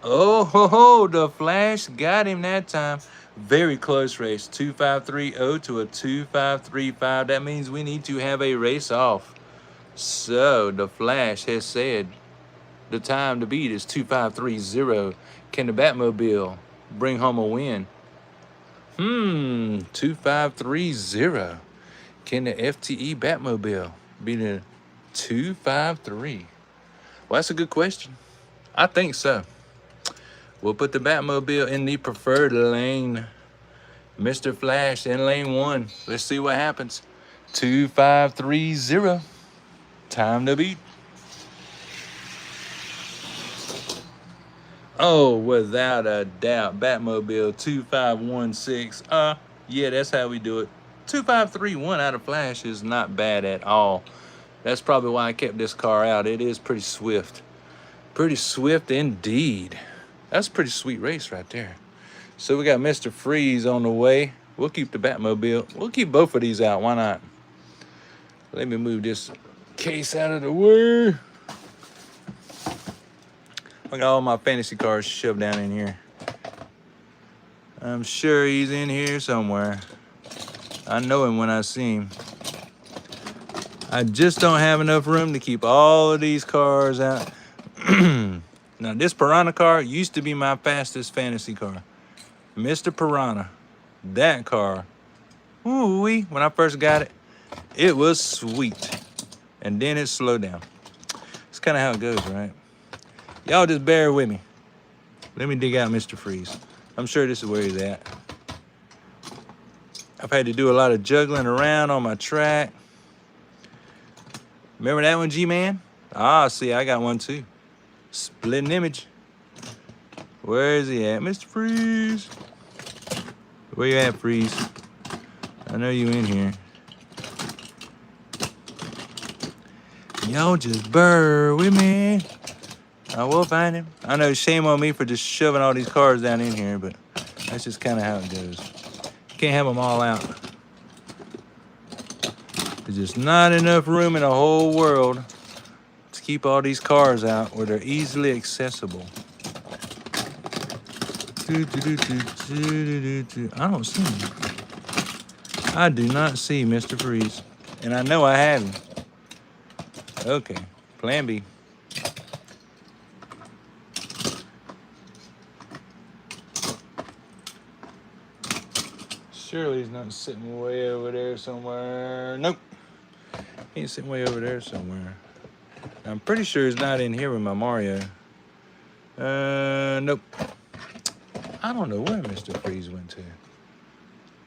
Oh, ho, ho, the Flash got him that time. Very close race. 2530 to a 2535. That means we need to have a race off. So the Flash has said the time to beat is 2530. Can the Batmobile bring home a win? 2530. Can the FTE Batmobile beat a 253? Well, that's a good question. I think so. We'll put the Batmobile in the preferred lane. Mr. Flash in lane 1. Let's see what happens. 2530. Time to beat. Oh, without a doubt. Batmobile 2516. Yeah, that's how we do it. 2531 out of Flash is not bad at all. That's probably why I kept this car out. It is pretty swift. Pretty swift indeed. That's a pretty sweet race right there. So we got Mr. Freeze on the way. We'll keep the Batmobile. We'll keep both of these out. Why not? Let me move this case out of the way. I got all my fantasy cars shoved down in here. I'm sure he's in here somewhere. I know him when I see him. I just don't have enough room to keep all of these cars out. Now, this Piranha car used to be my fastest fantasy car. Mr. Piranha. That car. Ooh-wee. When I first got it, it was sweet. And then it slowed down. It's kind of how it goes, right? Y'all just bear with me. Let me dig out Mr. Freeze. I'm sure this is where he's at. I've had to do a lot of juggling around on my track. Remember that one, G-Man? Ah, see, I got one too. Splitting image. Where is he at? Mr. Freeze. Where you at, Freeze? I know you in here. Y'all just bear with me. I will find him. I know, shame on me for just shoving all these cars down in here, but that's just kind of how it goes. Can't have them all out. There's just not enough room in the whole world to keep all these cars out where they're easily accessible. I don't see him. I do not see Mr. Freeze. And I know I have him. Okay, plan B. Surely he's not sitting way over there somewhere. Nope. He's sitting way over there somewhere. I'm pretty sure he's not in here with my Mario. Nope. I don't know where Mr. Freeze went to.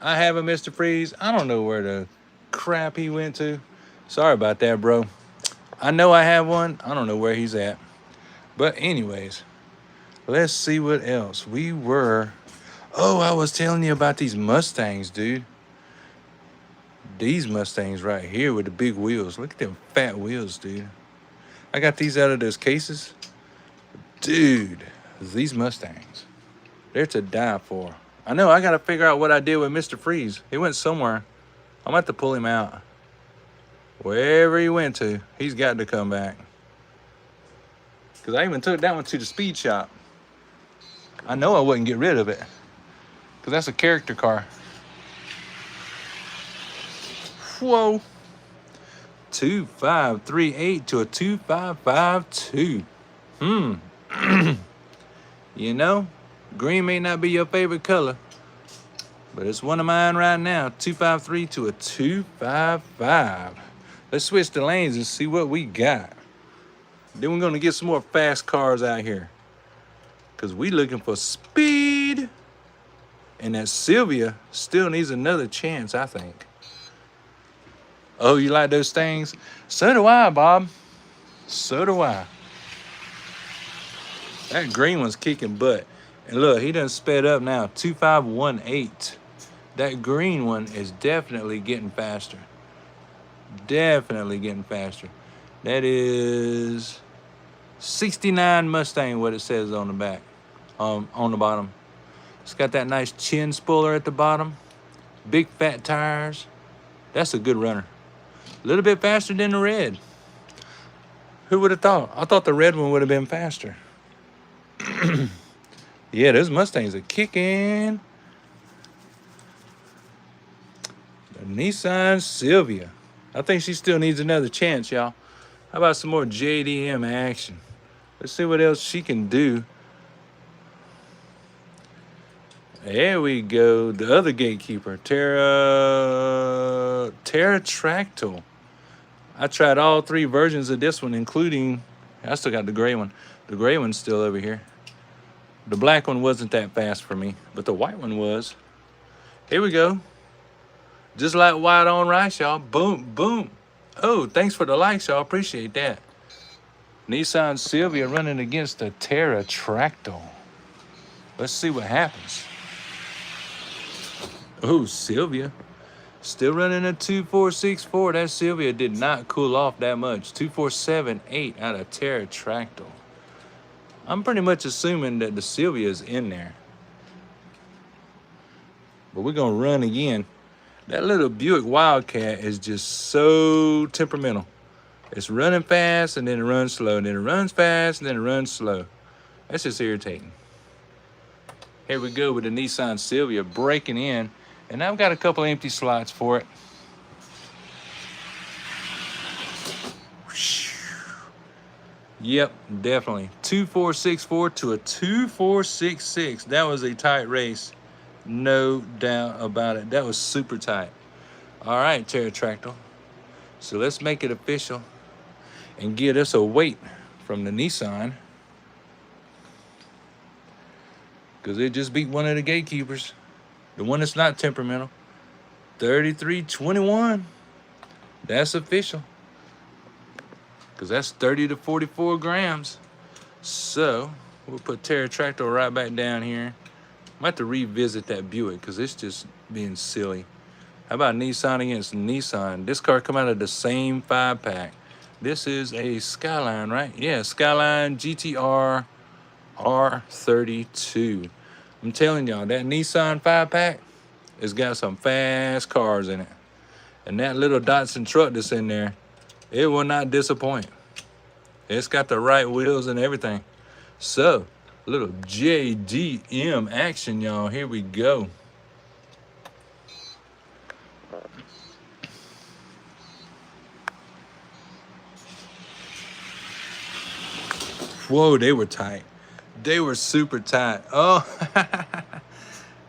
I have a Mr. Freeze. I don't know where the crap he went to. Sorry about that, bro. I know I have one. I don't know where he's at. But anyways, let's see what else. Oh, I was telling you about these Mustangs, dude. These Mustangs right here with the big wheels. Look at them fat wheels, dude. I got these out of those cases. Dude, these Mustangs. They're to die for. I know, I got to figure out what I did with Mr. Freeze. He went somewhere. I'm going to have to pull him out. Wherever he went to, he's got to come back. Because I even took that one to the speed shop. I know I wouldn't get rid of it. Because that's a character car. Whoa. 2538 to a 2552. You know, green may not be your favorite color, but it's one of mine right now. 253 to a 255. Let's switch the lanes and see what we got. Then we're going to get some more fast cars out here, because we looking for speed. And that Silvia still needs another chance, I think. Oh, you like those things? So do I, Bob. So do I. That green one's kicking butt. And look, he done sped up now. 2518. That green one is definitely getting faster. Definitely getting faster. That is 69 Mustang, what it says on the back. On the bottom. It's got that nice chin spoiler at the bottom. Big fat tires. That's a good runner. A little bit faster than the red. Who would have thought? I thought the red one would have been faster. Yeah, those Mustangs are kicking. The Nissan Silvia. I think she still needs another chance, y'all. How about some more JDM action? Let's see what else she can do. There we go. The other Gatekeeper, Terrortractal. I tried all three versions of this one, including, I still got the gray one. The gray one's still over here. The black one wasn't that fast for me, but the white one was. Here we go. Just like white on rice, y'all. Boom, boom. Oh, thanks for the likes, y'all. Appreciate that. Nissan Silvia running against the Terrortractal. Let's see what happens. Oh, Silvia. Still running a 2464. That Silvia did not cool off that much. 2478 out of Terrortractal. I'm pretty much assuming that the Silvia is in there. But we're going to run again. That little Buick Wildcat is just so temperamental. It's running fast and then it runs slow. And then it runs fast and then it runs slow. That's just irritating. Here we go with the Nissan Silvia breaking in. And I've got a couple empty slots for it. Yep, definitely. 2464 to a 2466. That was a tight race. No doubt about it. That was super tight. All right, Terrortractal. So let's make it official and get us a weight from the Nissan. Because it just beat one of the Gatekeepers. The one that's not temperamental. 3321. That's official. Because that's 30 to 44 grams. So we'll put Terrortractal right back down here. I might have to revisit that Buick because it's just being silly. How about Nissan against Nissan? This car come out of the same 5-pack. This is a Skyline, right? Yeah, Skyline GTR R32. I'm telling y'all, that Nissan 5-pack has got some fast cars in it. And that little Datsun truck that's in there, it will not disappoint. It's got the right wheels and everything. So, little JDM action, y'all. Here we go. Whoa, they were tight. They were super tight. Oh,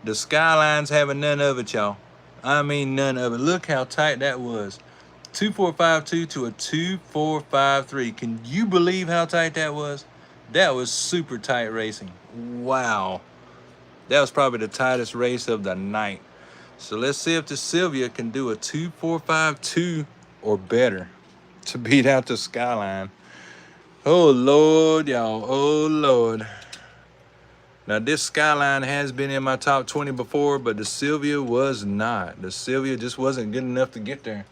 the Skyline's having none of it, y'all. I mean, none of it. Look how tight that was. 2452 to a 2453. Can you believe how tight that was? That was super tight racing. Wow. That was probably the tightest race of the night. So let's see if the Silvia can do a 2452 or better to beat out the Skyline. Oh, Lord, y'all. Oh, Lord. Now, this Skyline has been in my top 20 before, but the Silvia was not. The Silvia just wasn't good enough to get there.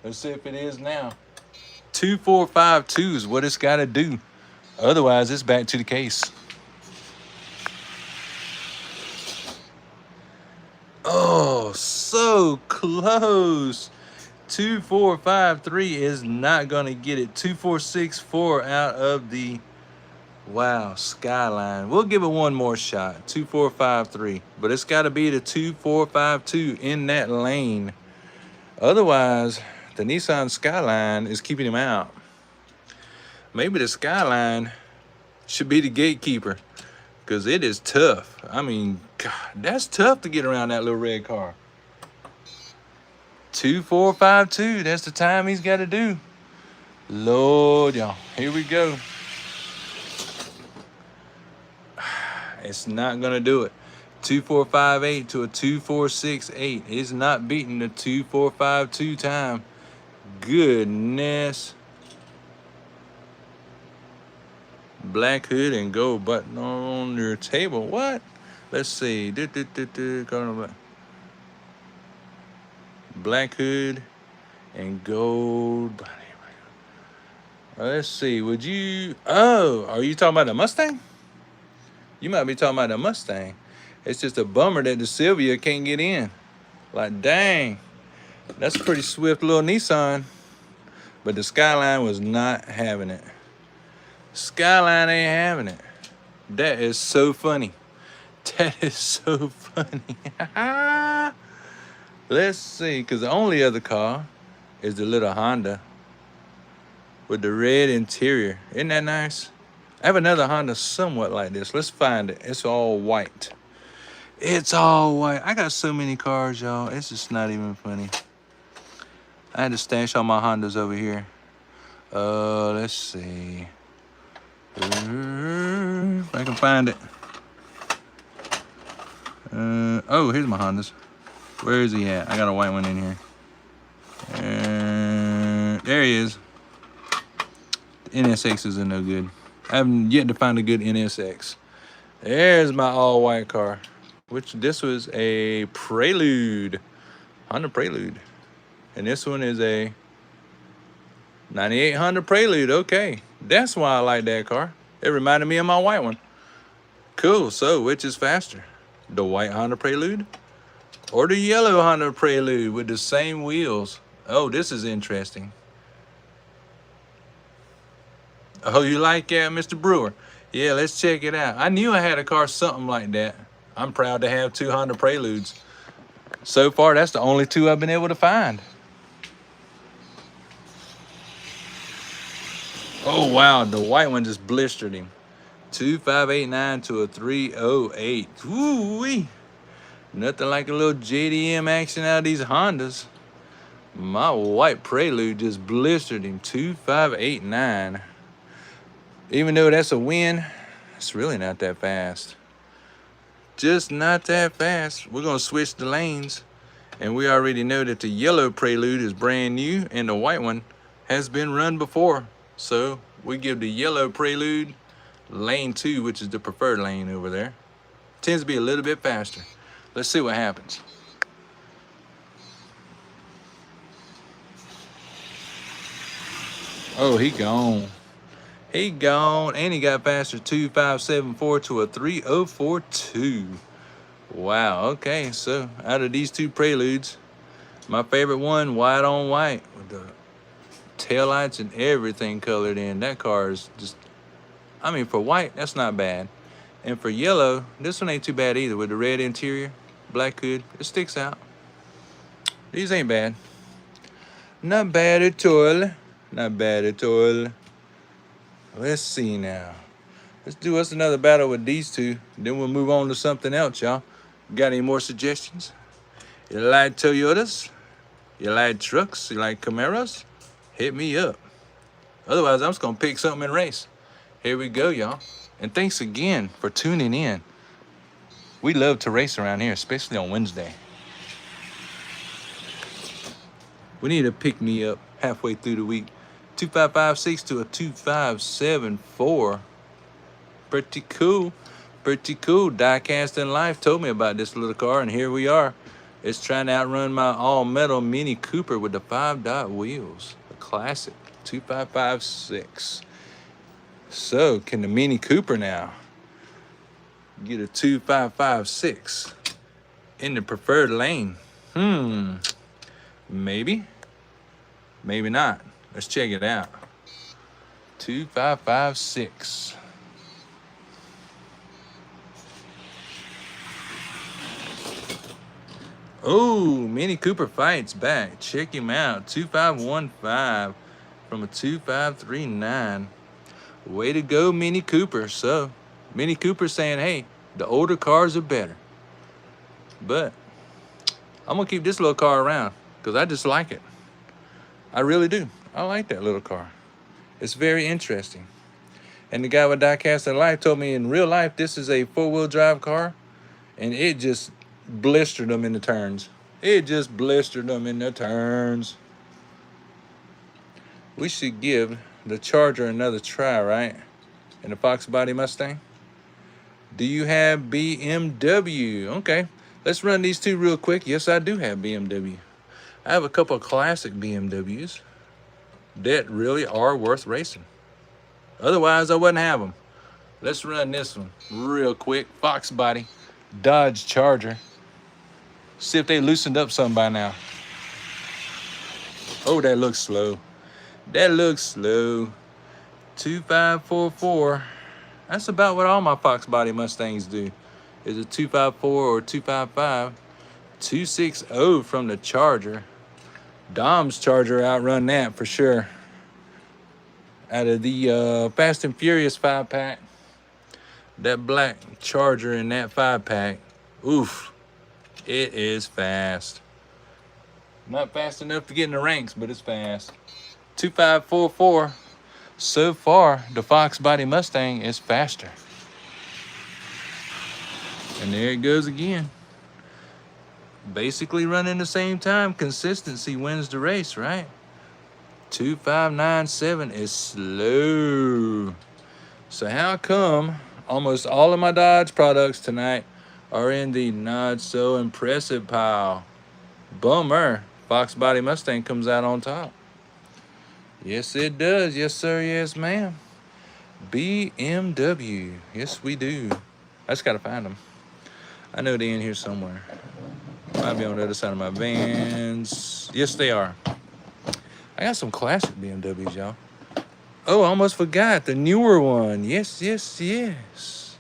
Let's see if it is now. 2452 is what it's got to do. Otherwise, it's back to the case. Oh, so close. 2453 is not going to get it. 2464 out of the, wow, Skyline. We'll give it one more shot. 2453. But it's got to be the 2452 in that lane. Otherwise, the Nissan Skyline is keeping him out. Maybe the Skyline should be the Gatekeeper, because it is tough. I mean, God, that's tough to get around that little red car. 2452, that's the time he's got to do. Lord, y'all, here we go. It's not going to do it. 2458 to a 2468. It's not beating the 2452 time. Goodness. Black hood and gold button on your table. What? Let's see. Black hood and gold body. Let's see. Would you? Oh, are you talking about the Mustang? You might be talking about the Mustang. It's just a bummer that the Silvia can't get in. Like, dang. That's a pretty swift little Nissan. But the Skyline was not having it. Skyline ain't having it. That is so funny. That is so funny. Let's see, because the only other car is the little Honda with the red interior. Isn't that nice? I have another Honda somewhat like this. Let's find it. It's all white. It's all white. I got so many cars, y'all. It's just not even funny. I had to stash all my Hondas over here. Let's see. If I can find it. Oh, here's my Hondas. Where is he at? I got a white one in here. There he is. The NSXs are no good. I haven't yet to find a good NSX. There's my all-white car. Which this was a Prelude. Honda Prelude. And this one is a 98 Honda Prelude. Okay. That's why I like that car. It reminded me of my white one. Cool. So, which is faster? The white Honda Prelude or the yellow Honda Prelude with the same wheels? Oh, this is interesting. Oh, you like that, Mr. Brewer? Yeah, let's check it out. I knew I had a car something like that. I'm proud to have two Honda Preludes. So far, that's the only two I've been able to find. Oh, wow, the white one just blistered him. 2589 to a 308. Woo-wee. Nothing like a little JDM action out of these Hondas. My white Prelude just blistered him. 2589. Even though that's a win, it's really not that fast. Just not that fast. We're going to switch the lanes. And we already know that the yellow Prelude is brand new and the white one has been run before. So we give the yellow Prelude lane 2, which is the preferred lane over there. Tends to be a little bit faster. Let's see what happens. Oh, he gone. He gone, and he got past a 2574 to a 3042. Wow, okay, so out of these two Preludes, my favorite one, white on white, with the taillights and everything colored in. That car is just, I mean, for white, that's not bad. And for yellow, this one ain't too bad either, with the red interior, black hood, it sticks out. These ain't bad. Not bad at all. Not bad at all. Let's see now. Let's do us another battle with these two. Then we'll move on to something else, y'all. Got any more suggestions? You like Toyotas? You like trucks? You like Camaros? Hit me up. Otherwise, I'm just going to pick something and race. Here we go, y'all. And thanks again for tuning in. We love to race around here, especially on Wednesday. We need to pick me up halfway through the week. 2556 to a 2574. Pretty cool. Pretty cool. Diecast in Life told me about this little car, and here we are. It's trying to outrun my all-metal Mini Cooper with the 5-dot wheels. A classic. 2556. So, can the Mini Cooper now get a 2556 in the preferred lane? Maybe. Maybe not. Let's check it out. 2556. Oh, Mini Cooper fights back. Check him out. 2515 from a 2539. Way to go, Mini Cooper. So, Mini Cooper saying, hey, the older cars are better. But I'm going to keep this little car around because I just like it. I really do. I like that little car. It's very interesting. And the guy with Diecast in Life told me in real life this is a four-wheel drive car, and it just blistered them in the turns. It just blistered them in the turns. We should give the Charger another try, right? And the Fox Body Mustang. Do you have BMW? Okay, let's run these two real quick. Yes, I do have BMW. I have a couple of classic BMWs that really are worth racing. Otherwise, I wouldn't have them. Let's run this one real quick. Fox Body, Dodge Charger. See if they loosened up something by now. Oh, that looks slow. That looks slow. 2544. That's about what all my Fox Body Mustangs do. Is a 254 or 255. 260 from the Charger. Dom's Charger outrun that for sure. Out of the Fast and Furious 5-pack, that black Charger in that 5-pack, oof, it is fast. Not fast enough to get in the ranks, but it's fast. 2544. So far, the Fox Body Mustang is faster. And there it goes again. Basically running the same time. Consistency wins the race, right? 2597 is slow. So how come almost all of my Dodge products tonight are in the not so impressive pile? Bummer. Fox Body Mustang comes out on top. Yes, it does. Yes, sir. Yes, ma'am. BMW. Yes, we do. I just got to find them. I know they're in here somewhere. Might be on the other side of my Vans. Yes, they are. I got some classic BMWs, y'all. Oh, I almost forgot. The newer one. Yes, yes, yes.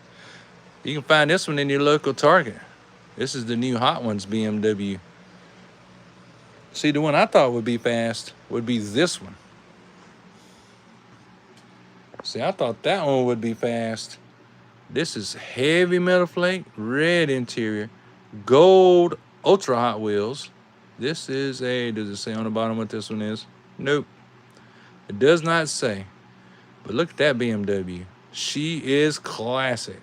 You can find this one in your local Target. This is the new Hot Ones BMW. See, the one I thought would be fast would be this one. See, I thought that one would be fast. This is heavy metal flake, red interior, gold ultra Hot Wheels. This is a, does it say on the bottom what this one is? Nope. It does not say. But look at that BMW. She is classic.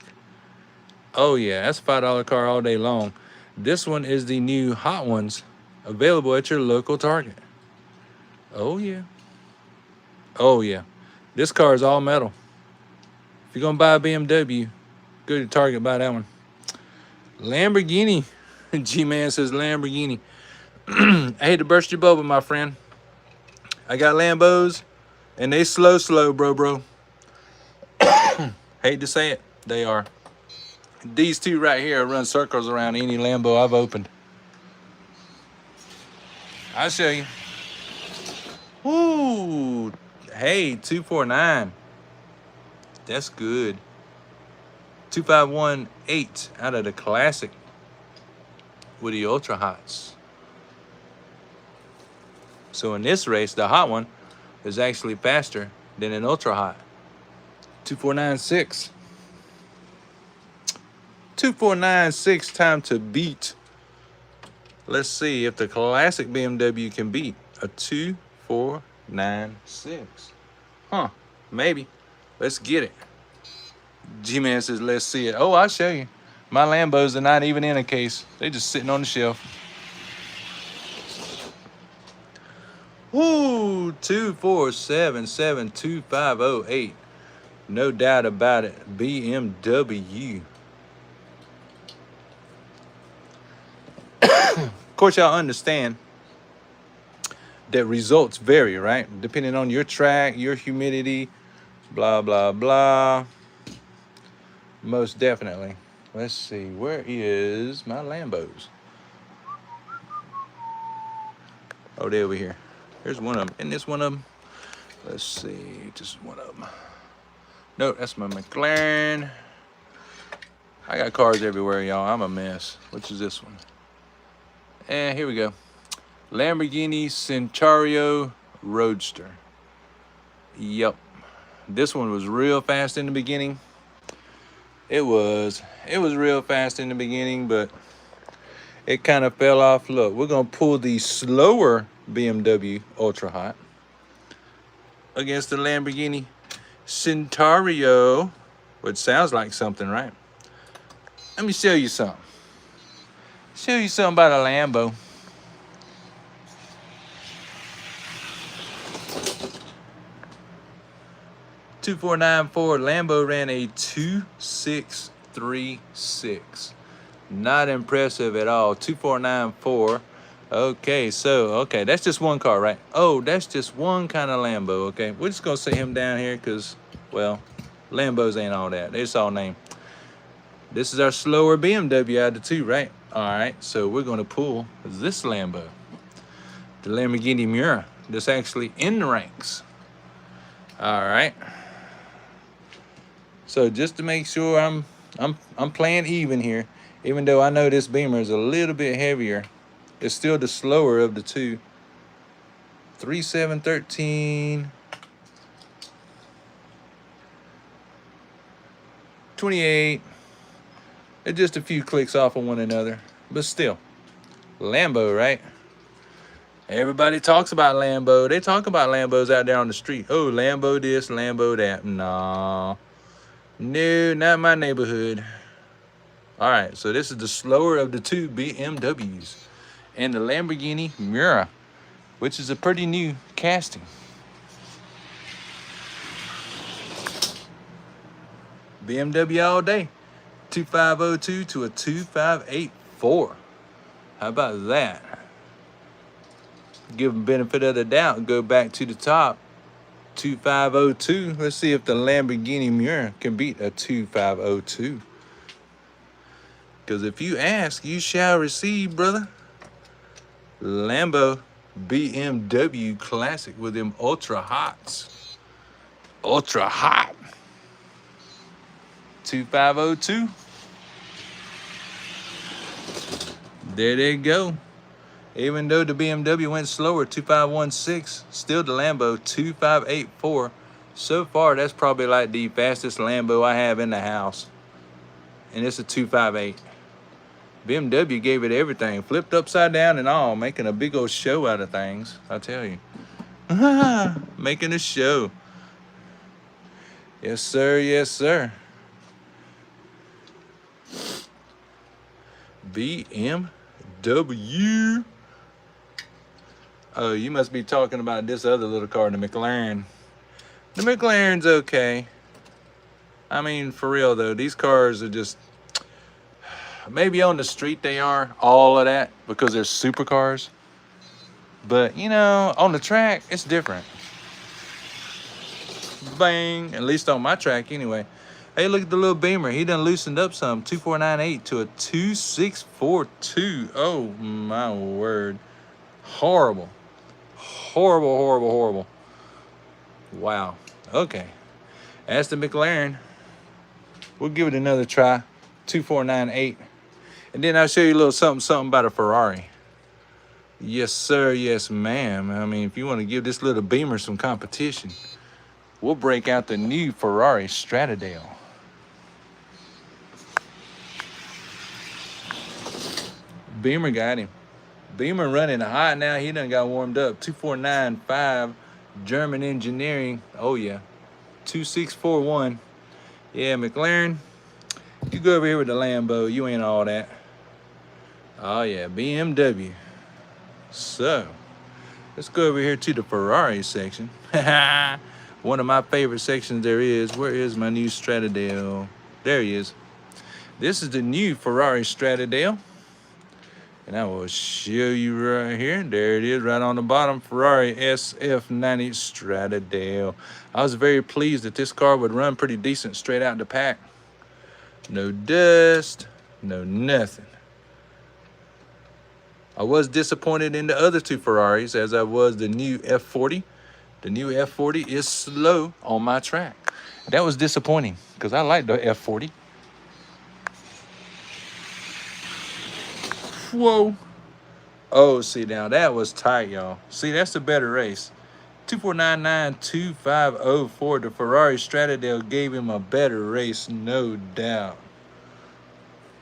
Oh yeah, that's a $5 car all day long. This one is the new Hot Ones available at your local Target. Oh yeah. Oh yeah. This car is all metal. If you're gonna buy a BMW, go to Target, buy that one. Lamborghini. G-Man says Lamborghini. I hate to burst your bubble, my friend. I got Lambos. And they slow, bro. Hate to say it, they are. These two right here run circles around any Lambo I've opened. I'll show you. Ooh, hey, 249. That's good. 2518 out of the classic with the Ultra Hots. So in this race, the hot one is actually faster than an Ultra Hot. 2496. 2496 time to beat. Let's see if the classic BMW can beat a 2496. Huh, maybe. Let's get it. G-Man says, let's see it. Oh, I'll show you. My Lambos are not even in a case. They're just sitting on the shelf. Ooh, 247725008. No doubt about it. BMW. Of course, y'all understand that results vary, right? Depending on your track, your humidity, blah, blah, blah. Most definitely. Let's see. Where is my Lambos? Oh, they're over here. Here's one of them. Isn't this one of them? Let's see. Just one of them. No, that's my McLaren. I got cars everywhere, y'all. I'm a mess. Which is this one? And here we go. Lamborghini Centauro Roadster. Yep. This one was real fast in the beginning. It was real fast in the beginning, but it kind of fell off. Look, we're going to pull the slower BMW Ultra Hot against the Lamborghini Centauro, which sounds like something, right? Let me show you something. Show you something about a Lambo. (2494) Lambo ran a 2636. Not impressive at all. 2494. Okay, so that's just one car, right? Oh, that's just one kind of Lambo. Okay, we're just gonna set him down here because, well, Lambos ain't all that. They just all name. This is our slower BMW out of the two, right? All right, so we're gonna pull this Lambo, the Lamborghini Miura, that's actually in the ranks. All right. So just to make sure I'm playing even here, even though I know this Beamer is a little bit heavier, it's still the slower of the two. 3713. 28. They're just a few clicks off of one another, but still, Lambo, right? Everybody talks about Lambo. They talk about Lambos out there on the street. Oh, Lambo this, Lambo that. Nah. No, not my neighborhood. All right, so this is the slower of the two BMWs. And the Lamborghini Miura, which is a pretty new casting. BMW all day. 2502 to a 2584. How about that? Give them benefit of the doubt and go back to the top. 2502. Let's see if the Lamborghini Miura can beat a 2502. Because if you ask, you shall receive, brother. Lambo BMW Classic with them Ultra Hots. Ultra Hot. 2502. There they go. Even though the BMW went slower, 2516, still the Lambo 2584. So far, that's probably like the fastest Lambo I have in the house. And it's a 258. BMW gave it everything, flipped upside down and all, making a big old show out of things, I tell you. Making a show. Yes, sir, yes, sir. BMW. Oh, you must be talking about this other little car, the McLaren. The McLaren's okay. I mean, for real though, these cars are just, maybe on the street they are, all of that, because they're supercars. But, you know, on the track, it's different. Bang. At least on my track anyway. Hey, look at the little Beamer. He done loosened up some. 2498 to a 2642. Oh, my word. Horrible. Horrible, horrible, horrible. Wow. Okay. As the McLaren, we'll give it another try. 2498. And then I'll show you a little something about a Ferrari. Yes, sir. Yes, ma'am. I mean, if you want to give this little Beamer some competition, we'll break out the new Ferrari Stradale. Beamer got him. Beamer running hot now. He done got warmed up. 2495 German engineering. Oh, yeah. 2641. Yeah, McLaren, you go over here with the Lambo. You ain't all that. Oh, yeah, BMW. So, let's go over here to the Ferrari section. One of my favorite sections there is. Where is my new Stradale? There he is. This is the new Ferrari Stradale. And I will show you right here. There it is, right on the bottom. Ferrari SF90 Stradale. I was very pleased that this car would run pretty decent straight out the pack. No dust, no nothing. I was disappointed in the other two Ferraris as I was the new F40. The new F40 is slow on my track. That was disappointing because I like the F40. Whoa. Oh, see, now that was tight, y'all. See, that's a better race. 2499-2504. The Ferrari Stradale gave him a better race, no doubt.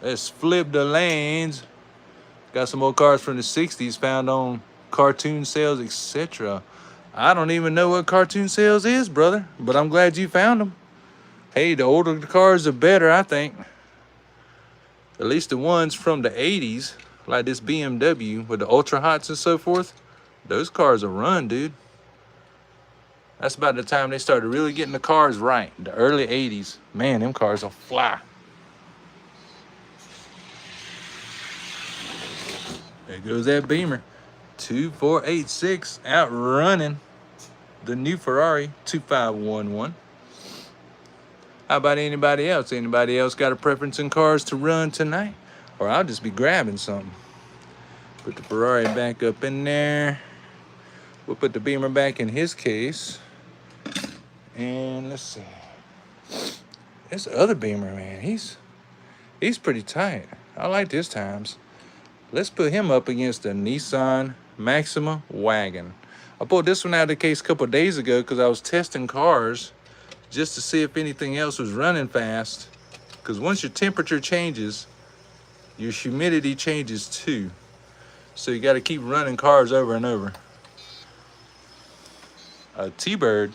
Let's flip the lanes. Got some more cars from the 60s found on cartoon sales, etc. I don't even know what cartoon sales is, brother, but I'm glad you found them. Hey, the older the cars, the better, I think. At least the ones from the 80s. Like this BMW with the Ultra Hots and so forth. Those cars are run, dude. That's about the time they started really getting the cars right. The early 80s. Man, them cars will fly. There goes that Beamer. 2486 outrunning the new Ferrari 2511. How about anybody else? Anybody else got a preference in cars to run tonight? Or I'll just be grabbing something. Put the Ferrari back up in there. We'll put the Beamer back in his case. And let's see. This other Beamer, man, he's pretty tight. I like this times. Let's put him up against the Nissan Maxima wagon. I pulled this one out of the case a couple of days ago because I was testing cars just to see if anything else was running fast. Because once your temperature changes, your humidity changes too. So you got to keep running cars over and over. A T-Bird.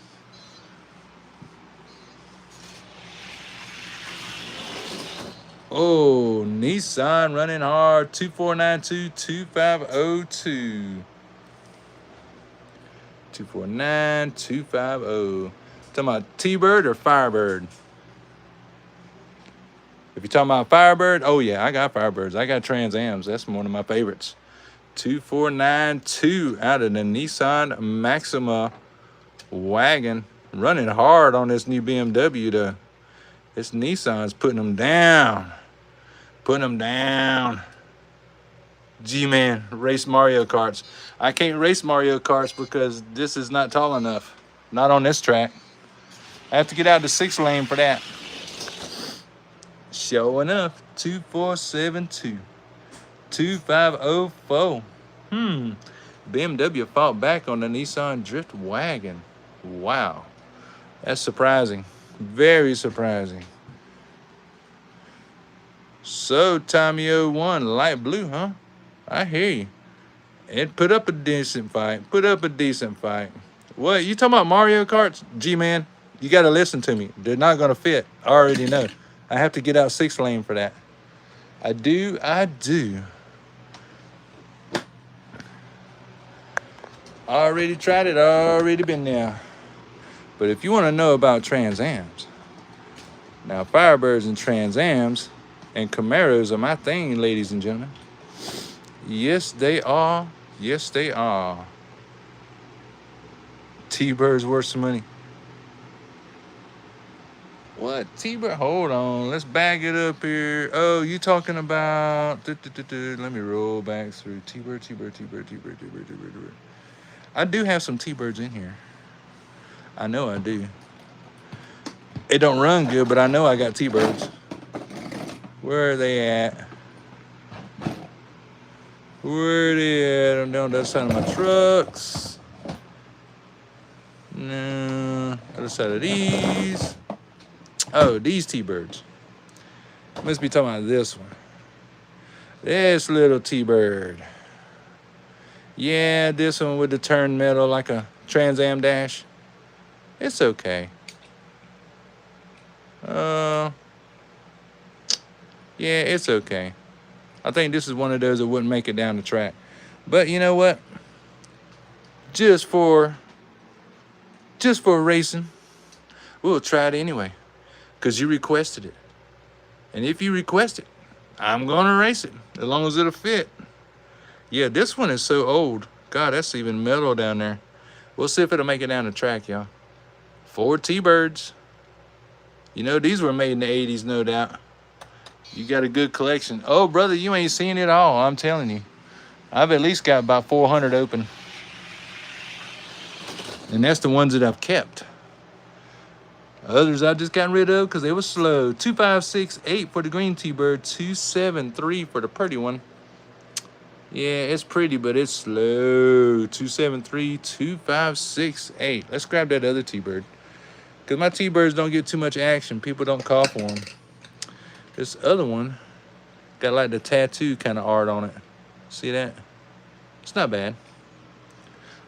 Oh, Nissan running hard. 2492-2502. 249250. Talking about T-Bird or Firebird? If you're talking about Firebird, oh yeah, I got Firebirds. I got Trans Ams. That's one of my favorites. 2492 out of the Nissan Maxima wagon. Running hard on this new BMW. This Nissan's putting them down. Putting them down. G-Man, race Mario Karts. I can't race Mario Karts because this is not tall enough. Not on this track. I have to get out the 6 lane for that. Sure enough, 2472. 2504. BMW fought back on the Nissan Drift wagon. Wow. That's surprising. Very surprising. So, Tommy 01, light blue, huh? I hear you. It put up a decent fight. Put up a decent fight. What? You talking about Mario Karts? G-Man, you got to listen to me. They're not going to fit. I already know. I have to get out 6 lane for that. I do. Already tried it. Already been there. But if you want to know about Trans Ams, now Firebirds and Trans Ams and Camaros are my thing, ladies and gentlemen. Yes, they are. Yes, they are. T-Bird's worth some money. What? T-Bird? Hold on. Let's back it up here. Oh, you talking about... Let me roll back through. T-Bird, T-Bird, T-Bird, T-Bird, T-Bird, T-Bird, T-Bird. I do have some T-Birds in here. I know I do. It don't run good, but I know I got T-Birds. Where are they at? Where are they at? I'm down the other side of my trucks. No. Other side of these. Oh, these T-Birds. Must be talking about this one. This little T-Bird. Yeah, this one with the turned metal like a Trans Am dash. It's okay. Yeah, it's okay. I think this is one of those that wouldn't make it down the track. But you know what? Just for racing, we'll try it anyway. Because you requested it. And if you request it, I'm going to race it. As long as it'll fit. Yeah, this one is so old. God, that's even metal down there. We'll see if it'll make it down the track, y'all. 4 T-Birds. You know, these were made in the 80s, no doubt. You got a good collection. Oh, brother, you ain't seen it all, I'm telling you. I've at least got about 400 open. And that's the ones that I've kept. Others I just got rid of because they were slow. 2568 for the green T-Bird. 273 for the pretty one. Yeah, it's pretty, but it's slow. 273, 2568. Let's grab that other T-Bird. Because my T-Birds don't get too much action. People don't call for them. This other one got like the tattoo kind of art on it. See that? It's not bad.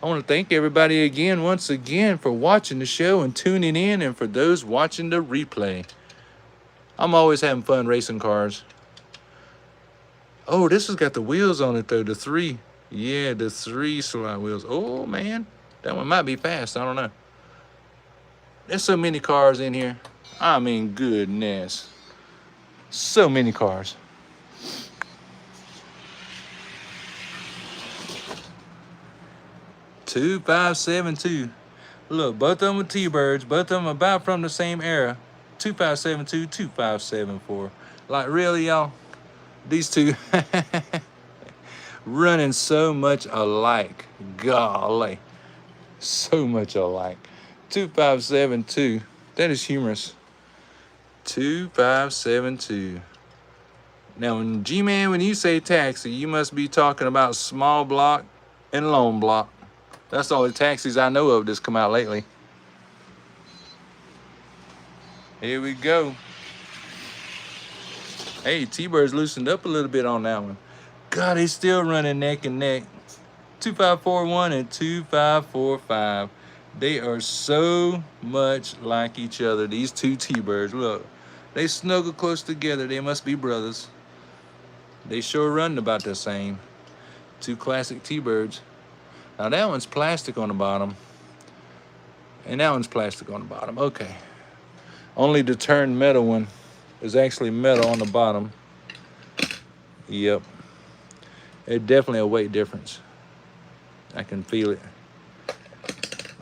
I want to thank everybody again, once again, for watching the show and tuning in, and for those watching the replay. I'm always having fun racing cars. Oh, this has got the wheels on it, though. The 3. Yeah, the 3 slide wheels. Oh, man. That one might be fast. I don't know. There's so many cars in here. I mean, goodness. So many cars. Two, 5, 7, 2. Look, both of them are T-Birds. Both of them are about from the same era. 2572, 2574. Like, really, y'all? These two running so much alike. Golly. So much alike. 2572. That is humorous. 2572. Now, G-Man, when you say taxi, you must be talking about small block and long block. That's the only taxis I know of that's come out lately. Here we go. Hey, T-Bird's loosened up a little bit on that one. God, he's still running neck and neck. 2541 and 2545. They are so much like each other, these two T-Birds. Look, they snuggle close together. They must be brothers. They sure run about the same. Two classic T-Birds. Now that one's plastic on the bottom. And that one's plastic on the bottom. Okay. Only the turned metal one is actually metal on the bottom. Yep. It's definitely a weight difference. I can feel it.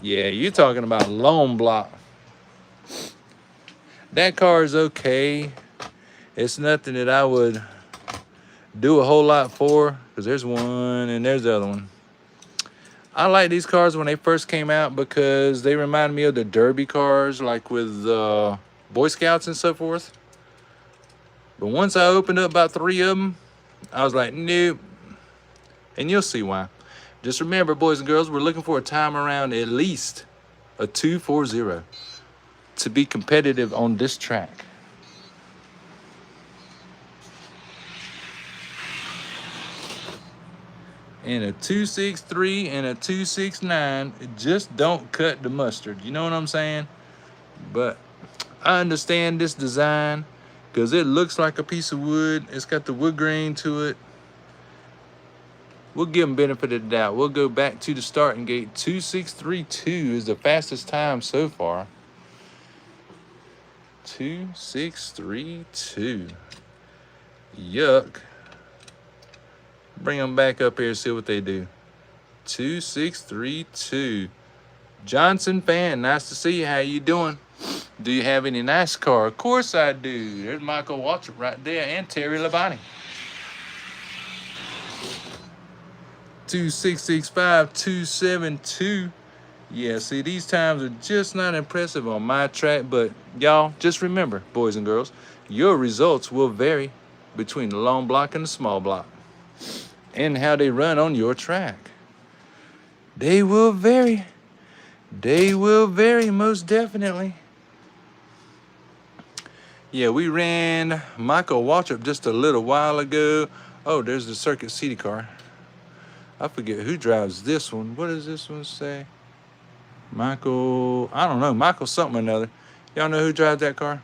Yeah, you're talking about long block. That car is okay. It's nothing that I would do a whole lot for, because there's one and there's the other one. I like these cars when they first came out because they remind me of the derby cars, like with Boy Scouts and so forth. But once I opened up about 3 of them, I was like, nope. And you'll see why. Just remember, boys and girls, we're looking for a time around at least a 240 to be competitive on this track. And a 263 and a 269 just don't cut the mustard. You know what I'm saying? But I understand this design because it looks like a piece of wood. It's got the wood grain to it. We'll give them benefit of the doubt. We'll go back to the starting gate. 2632 is the fastest time so far. 2632. Yuck. Bring them back up here and see what they do. 2632. Johnson fan, nice to see you. How you doing? Do you have any NASCAR? Of course I do. There's Michael Waltrip right there and Terry Labonte. 2665, 272. Yeah, see, these times are just not impressive on my track, but y'all, just remember, boys and girls, your results will vary between the long block and the small block and how they run on your track. They will vary. They will vary, most definitely. Yeah, we ran Michael Waltrip just a little while ago. Oh, there's the Circuit City car. I forget who drives this one. What does this one say? Michael, I don't know, Michael something or another. Y'all know who drives that car?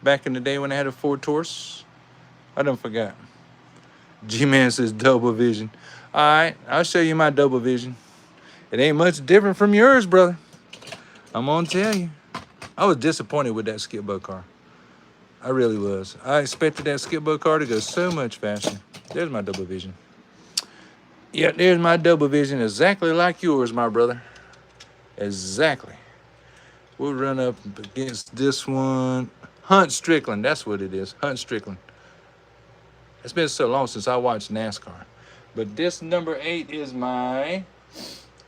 Back in the day when I had a Ford Taurus? I don't forget. G-Man says double vision. All right, I'll show you my double vision. It ain't much different from yours, brother. I'm gonna tell you. I was disappointed with that skip boat car. I really was. I expected that skip boat car to go so much faster. There's my double vision. Yeah, there's my double vision, exactly like yours, my brother. Exactly. We'll run up against this one. Hunt Strickland, that's what it is. Hunt Strickland. It's been so long since I watched NASCAR. But this number 8 is my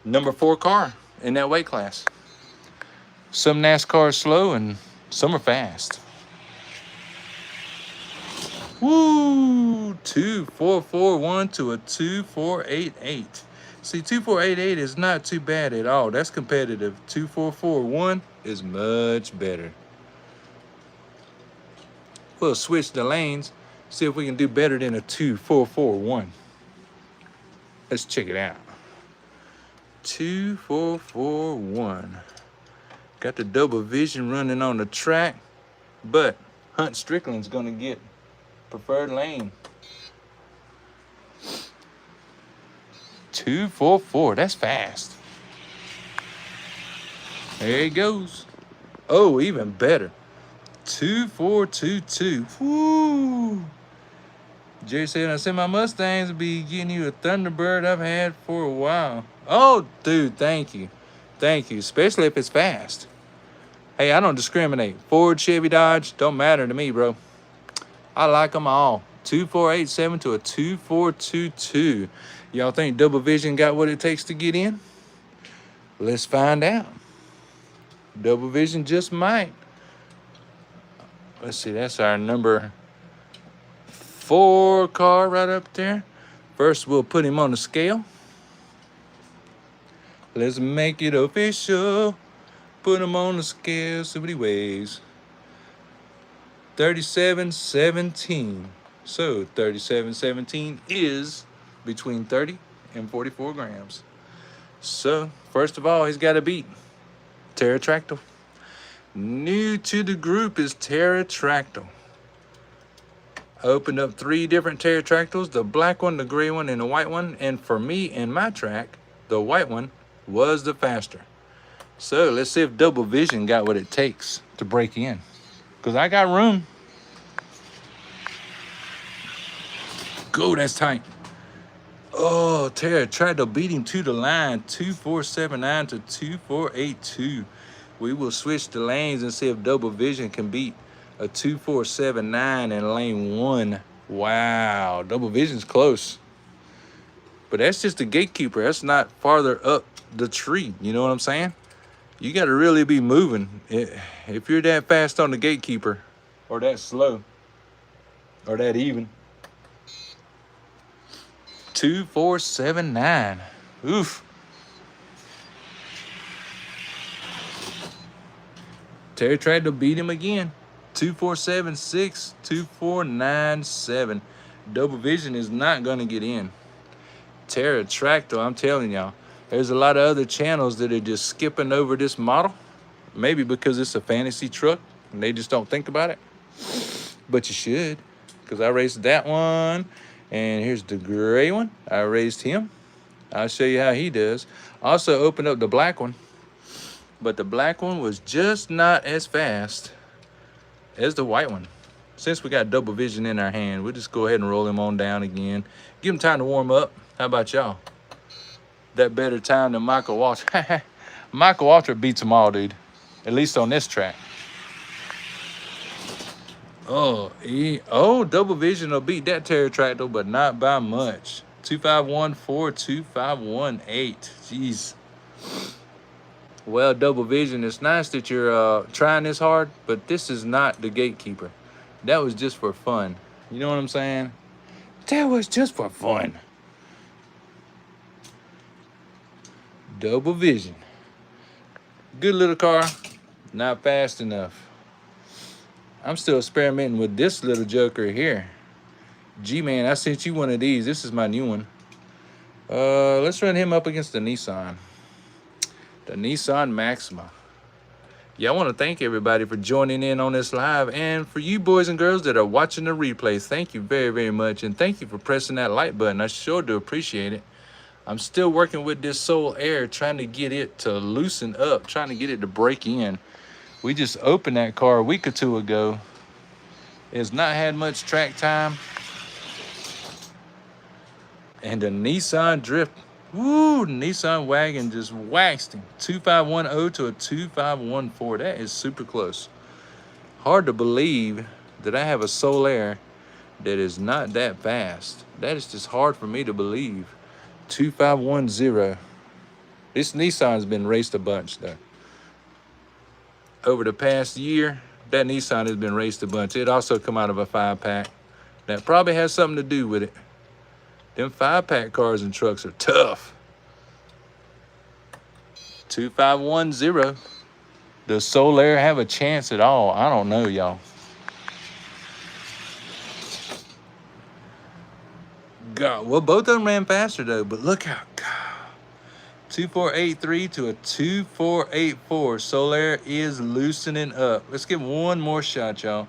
number 4 car in that weight class. Some NASCAR are slow and some are fast. Woo! 2441 to a 2488. See, 2488 is not too bad at all. That's competitive. 2441 is much better. We'll switch the lanes, see if we can do better than a 2441. Let's check it out. 2441. Got the double vision running on the track, but Hunt Strickland's gonna get preferred lane. 244, that's fast. There he goes. Oh, even better. 2422. Woo! Jerry said, I said my Mustangs will be getting you a Thunderbird I've had for a while. Oh, dude, thank you. Thank you, especially if it's fast. Hey, I don't discriminate. Ford, Chevy, Dodge, don't matter to me, bro. I like them all. 2487 to a 2422. Y'all think double vision got what it takes to get in? Let's find out. Double vision just might. Let's see, that's our number 4 car right up there. First, we'll put him on the scale. Let's make it official. Put him on the scale, see what he weighs. 3717. So 3717 is between 30 and 44 grams. So first of all, he's got to beat Terrortractal. New to the group is Terrortractal. I opened up 3 different Terrortractals, the black one, the gray one, and the white one. And for me and my track, the white one was the faster. So let's see if double vision got what it takes to break in. Because I got room. Go, that's tight. Oh, Terrortractal beat him to the line. 2479 to 2482. We will switch the lanes and see if double vision can beat a 2479 in lane 1. Wow, double vision's close. But that's just the Gatekeeper. That's not farther up the tree. You know what I'm saying? You got to really be moving. If you're that fast on the Gatekeeper, or that slow, or that even. 2479. Oof. Terrortractal beat him again. 2476, 2497. Double vision is not going to get in. Terrortractal, I'm telling y'all. There's a lot of other channels that are just skipping over this model. Maybe because it's a fantasy truck and they just don't think about it. But you should, because I raced that one. And here's the gray one. I raced him. I'll show you how he does. Also opened up the black one. But the black one was just not as fast as the white one. Since we got double vision in our hand, we'll just go ahead and roll him on down again. Give him time to warm up. How about y'all? That better time than Michael Waltrip. Michael Waltrip beats them all, dude. At least on this track. Oh, Double Vision will beat that Terrortractal, but not by much. 2514, 2518. Jeez. Well, Double Vision, it's nice that you're trying this hard, but this is not the Gatekeeper. That was just for fun. You know what I'm saying? That was just for fun. Double Vision. Good little car, not fast enough. I'm still experimenting with this little joker here. G-Man, I sent you one of these. This is my new one. Let's run him up against the Nissan. The Nissan Maxima. Yeah, I want to thank everybody for joining in on this live. And for you boys and girls that are watching the replays, thank you very, very much. And thank you for pressing that like button. I sure do appreciate it. I'm still working with this Soul Air, trying to get it to loosen up, trying to get it to break in. We just opened that car a week or two ago. It's not had much track time. And the Nissan Drift, woo, the Nissan wagon just waxed him. 2510 to a 2514. That is super close. Hard to believe that I have a Soul Air that is not that fast. That is just hard for me to believe. 2510. This Nissan's been raced a bunch though. Over the past year, that Nissan has been raced a bunch. It also come out of a 5-pack. That probably has something to do with it. Them 5-pack cars and trucks are tough. 2510. Does Soul Air have a chance at all? I don't know, y'all. God, well, both of them ran faster though, but look how, God. 2483 to a 2484. Soul Air is loosening up. Let's give one more shot, y'all.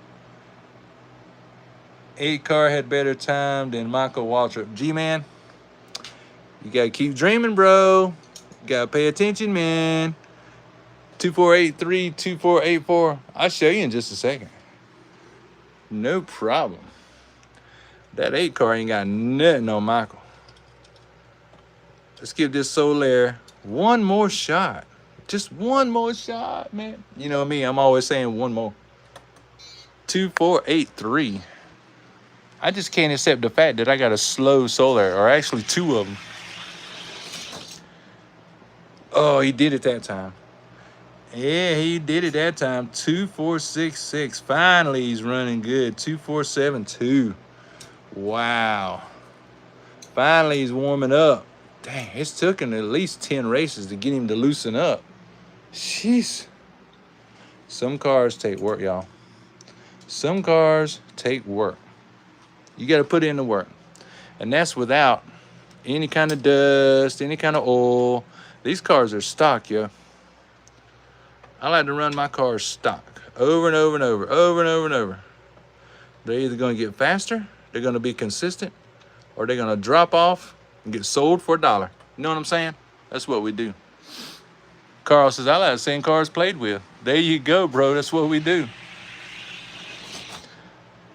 8 car had better time than Michael Waltrip. G-Man, you gotta keep dreaming, bro. You gotta pay attention, man. 2483, 2484. I'll show you in just a second. No problem. That 8 car ain't got nothing on Michael. Let's give this Soul Air one more shot. Just one more shot, man. You know me, I'm always saying one more. 2483. I just can't accept the fact that I got a slow Soul Air, or actually 2 of them. Oh, he did it that time. Yeah, he did it that time. 2466. Finally, he's running good. 2472. Wow. Finally, he's warming up. Dang, it's taken at least 10 races to get him to loosen up. Jeez. Some cars take work, y'all. Some cars take work. You got to put in the work. And that's without any kind of dust, any kind of oil. These cars are stock, yo. I like to run my cars stock over and over and over, over and over and over. They're either going to get faster, they're going to be consistent, or they're going to drop off and get sold for $1. You know what I'm saying? That's what we do. Carl says, I like seeing cars played with. There you go, bro. That's what we do.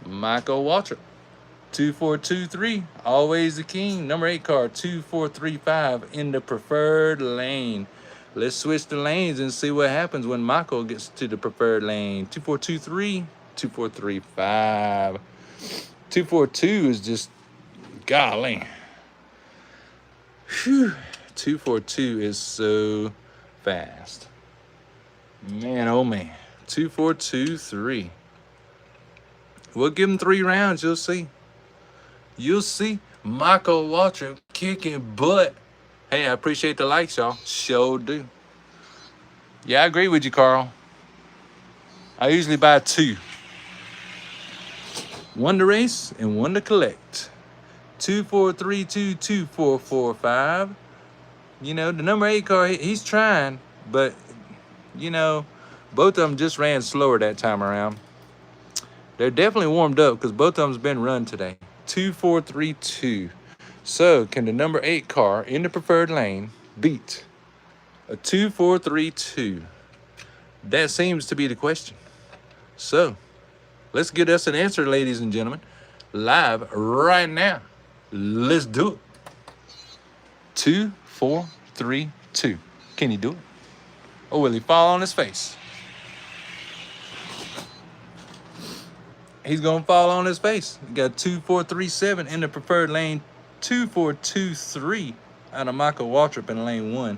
Michael Waltrip, 2423, always the king. Number 8 car, 2435 in the preferred lane. Let's switch the lanes and see what happens when Michael gets to the preferred lane. 2423, 2435. 242 is just, golly. Whew. 242 is so fast. Man, oh man. 2423. We'll give him 3 rounds, you'll see. You'll see Michael Waltrip kicking butt. Hey, I appreciate the likes, y'all. Sure do. Yeah, I agree with you, Carl. I usually buy 2. One to race and one to collect. 2432, 2445. You know, the number 8 car, he's trying, but, you know, both of them just ran slower that time around. They're definitely warmed up because both of them's been run today. 2432. So, can the number 8 car in the preferred lane beat a 2432? That seems to be the question. So, let's get us an answer, ladies and gentlemen, live right now. Let's do it. 2432. Can he do it? Or will he fall on his face? he's gonna fall on his face. He got 2437 in the preferred lane, 2423 out of Michael Waltrip in lane 1.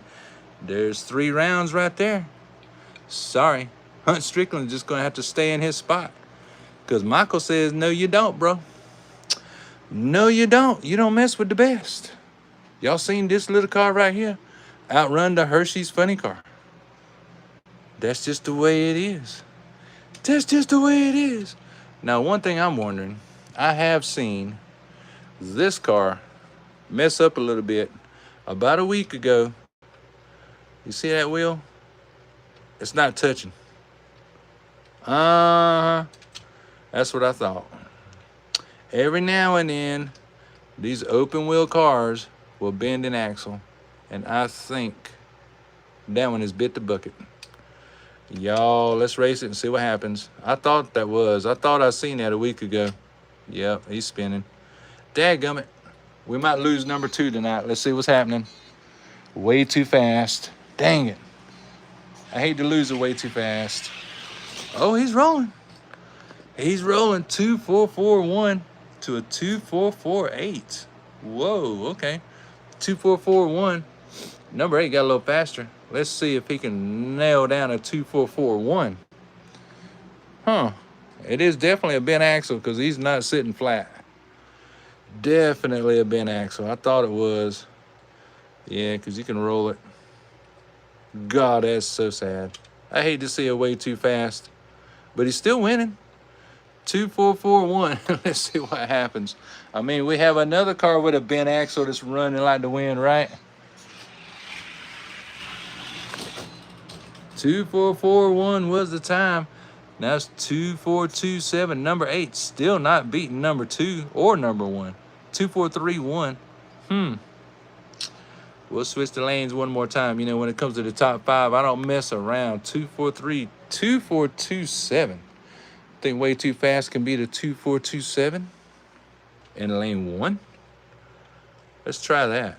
There's 3 rounds right there. Sorry, Hunt Strickland just gonna have to stay in his spot, because Michael says, no, you don't, bro. No, you don't. You don't mess with the best. Y'all seen this little car right here outrun the Hershey's funny car? That's just the way it is. That's just the way it is. Now, one thing I'm wondering, I have seen this car mess up a little bit about a week ago. You see that wheel? It's not touching. That's what I thought. Every now and then, these open wheel cars will bend an axle, and I think that one has bit the bucket. Y'all, let's race it and see what happens. I thought I seen that a week ago. Yep, he's spinning. Dadgummit. We might lose number 2 tonight. Let's see what's happening. Way too fast. Dang it. I hate to lose it way too fast. Oh, he's rolling. He's rolling 2441 to a 2448. Whoa, okay. 2441. Number 8 got a little faster. Let's see if he can nail down a 2441. Huh. It is definitely a bent axle because he's not sitting flat. Definitely a bent axle. I thought it was. Yeah, because you can roll it. God, that's so sad. I hate to see it way too fast. But he's still winning. 2441. Let's see what happens. I mean, we have another car with a bent axle that's running like the wind, right? 2441 was the time. Now it's 2427. Number 8 still not beating number 2 or number 1. 2431. We'll switch the lanes one more time. You know, when it comes to the top 5, I don't mess around. 243, 2427. Think way too fast can be the 2427 in lane 1. Let's try that.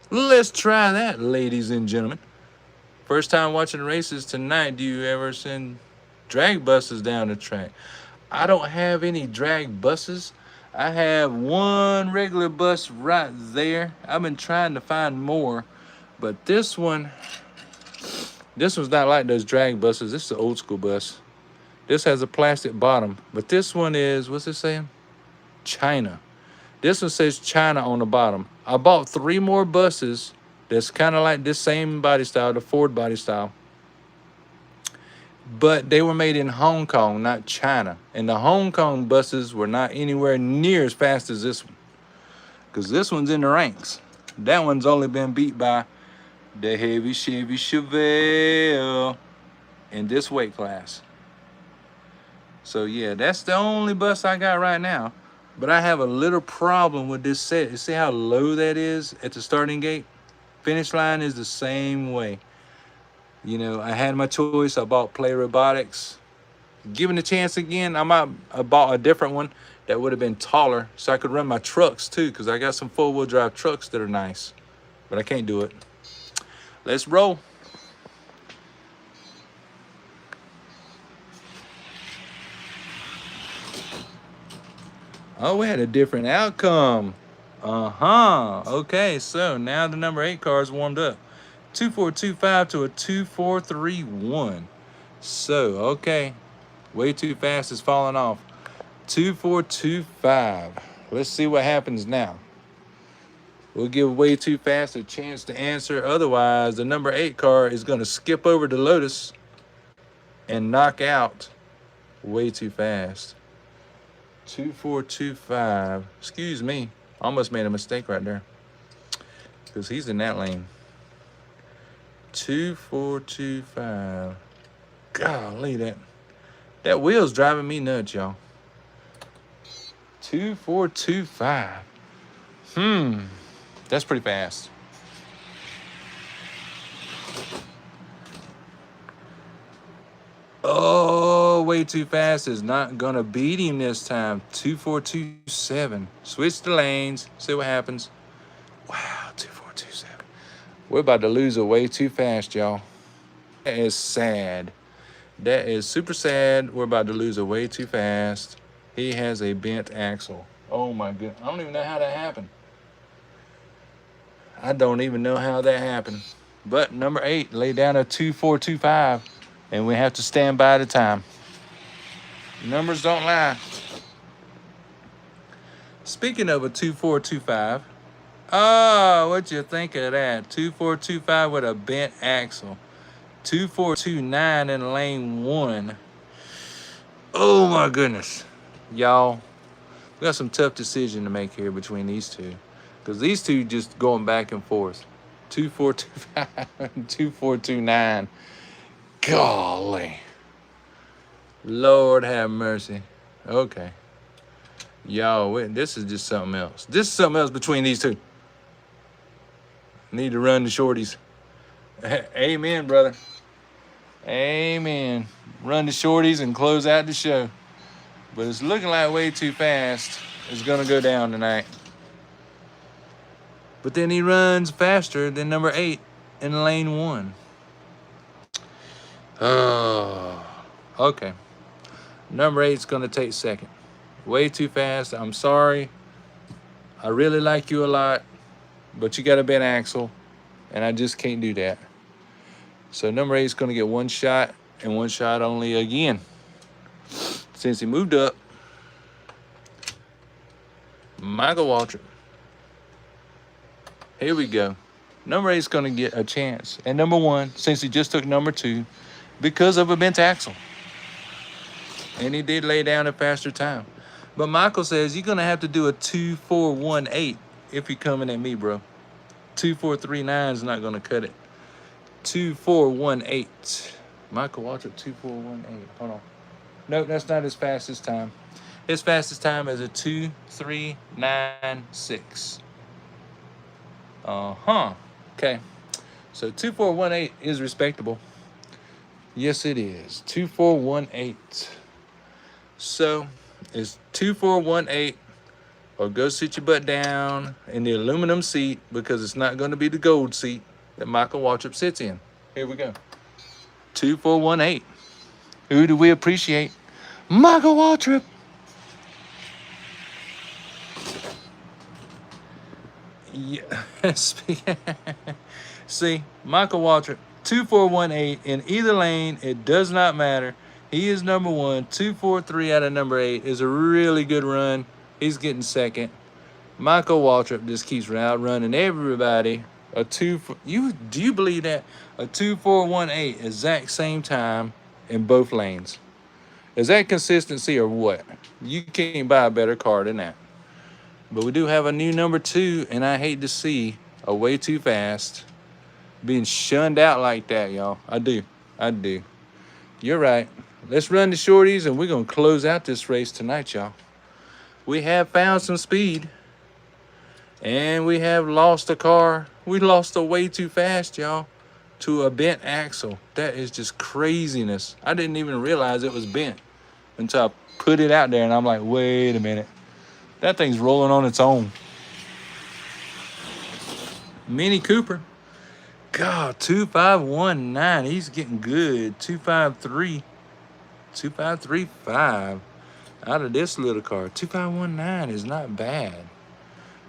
Let's try that, ladies and gentlemen. First time watching races tonight. Do you ever send drag buses down the track? I don't have any drag buses. I have one regular bus right there. I've been trying to find more, but this one's not like those drag buses. This is an old school bus. This has a plastic bottom, but this one is, what's it saying? China. This one says China on the bottom. I bought 3 more buses that's kind of like this same body style, the Ford body style. But they were made in Hong Kong, not China. And the Hong Kong buses were not anywhere near as fast as this one, because this one's in the ranks. That one's only been beat by the heavy Chevy Chevelle in this weight class. So yeah, that's the only bus I got right now. But I have a little problem with this set. You see how low that is at the starting gate? Finish line is the same way. You know, I had my choice. I bought Play Robotics. Given the chance again, I bought a different one that would have been taller so I could run my trucks too, because I got some 4-wheel drive trucks that are nice. But I can't do it. Let's roll. Oh, we had a different outcome. Okay, so now the number 8 car is warmed up. 2425 to a 2431. So, okay. Way too fast is falling off. 2425. Let's see what happens now. We'll give way too fast a chance to answer. Otherwise, the number 8 car is going to skip over to Lotus and knock out way too fast. 2425. Excuse me. Almost made a mistake right there, because he's in that lane. 2425. Golly, that wheel's driving me nuts, y'all. 2425. That's pretty fast. Oh, way too fast is not gonna beat him this time. 2427. Switch the lanes. See what happens. Wow, 2427. We're about to lose it way too fast, y'all. That is sad. That is super sad. We're about to lose it way too fast. He has a bent axle. Oh my goodness. I don't even know how that happened. I don't even know how that happened. But number 8 laid down a 2.425, and we have to stand by the time. Numbers don't lie. Speaking of a 2.425, oh, what you think of that? 2.425 with a bent axle. 2.429 in lane 1. Oh my goodness. Y'all, we got some tough decision to make here between these two. Because these two just going back and forth. 2.425 and 2.429. Golly. Lord have mercy. Okay. Y'all, this is just something else. This is something else between these two. Need to run the shorties. Amen, brother. Amen. Run the shorties and close out the show. But it's looking like way too fast. It's going to go down tonight. But then he runs faster than number 8 in lane 1. Oh, okay. Number 8's going to take second. Way too fast. I'm sorry. I really like you a lot, but you got a bent axle, and I just can't do that. So number 8's going to get one shot, and one shot only again. Since he moved up, Michael Waltrip. Here we go. Number 8's going to get a chance. And number 1, since he just took number 2, because of a bent axle. And he did lay down a faster time. But Michael says you're going to have to do a 2.418 if you're coming at me, bro. 2.439 is not going to cut it. 2.418. Michael Waltrip, 2.418. Hold on. Nope, that's not his fastest time. His fastest time is a 2.396. Okay. So 2.418 is respectable. Yes, it is. 2.418. So it's 2.418, or go sit your butt down in the aluminum seat, because it's not going to be the gold seat that Michael Waltrip sits in. Here we go. 2.418. Who do we appreciate? Michael Waltrip. Yeah. See, Michael Waltrip, 2.418 in either lane. It does not matter. He is number 1. 2.43 out of number 8 is a really good run. He's getting second. Michael Waltrip just keeps outrunning everybody. Do you believe that? A 2.418 exact same time in both lanes. Is that consistency or what? You can't buy a better car than that. But we do have a new number 2, and I hate to see a way too fast being shunned out like that, y'all. I do. You're right. Let's run the shorties, and we're going to close out this race tonight, y'all. We have found some speed, and we have lost a car. We lost a way too fast, y'all, to a bent axle. That is just craziness. I didn't even realize it was bent until I put it out there, and I'm like, wait a minute. That thing's rolling on its own. Mini Cooper. God, 2.519. He's getting good. 2.53. 2.535 out of this little car. 2.519 is not bad.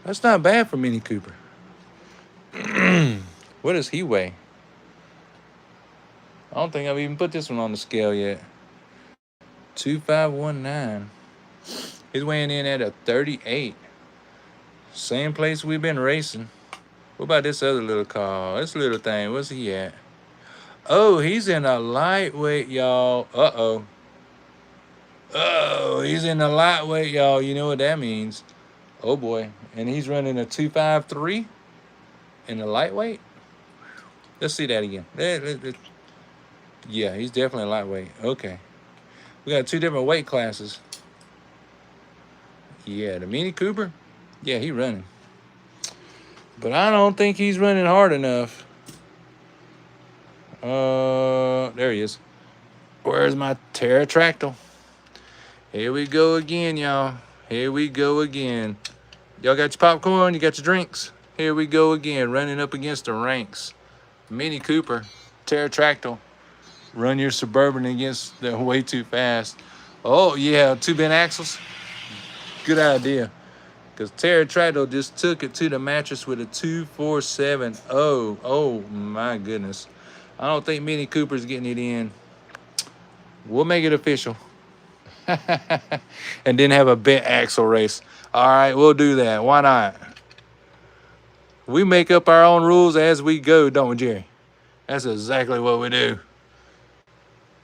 That's not bad for Mini Cooper. What does he weigh? I don't think I've even put this one on the scale yet. 2.519. He's weighing in at a 38. Same place we've been racing. What about this other little car? This little thing, what's he at? Oh, he's in a lightweight, y'all. Uh-oh. Oh, he's in a lightweight, y'all. You know what that means. Oh, boy. And he's running a 2.53 in a lightweight? Let's see that again. Yeah, he's definitely lightweight. Okay. We got 2 different weight classes. Yeah, the Mini Cooper, yeah, he running. But I don't think he's running hard enough. There he is. Where's my Terrortractal? Here we go again, y'all. Here we go again. Y'all got your popcorn? You got your drinks? Here we go again, running up against the ranks. Mini Cooper, Terrortractal. Run your Suburban against the way too fast. Oh, yeah, 2 bent axles. Good idea. Because Terrortractal just took it to the mattress with a 2.470. Oh, my goodness. I don't think Mini Cooper's getting it in. We'll make it official. And then have a bent axle race. All right, we'll do that. Why not? We make up our own rules as we go, don't we, Jerry? That's exactly what we do.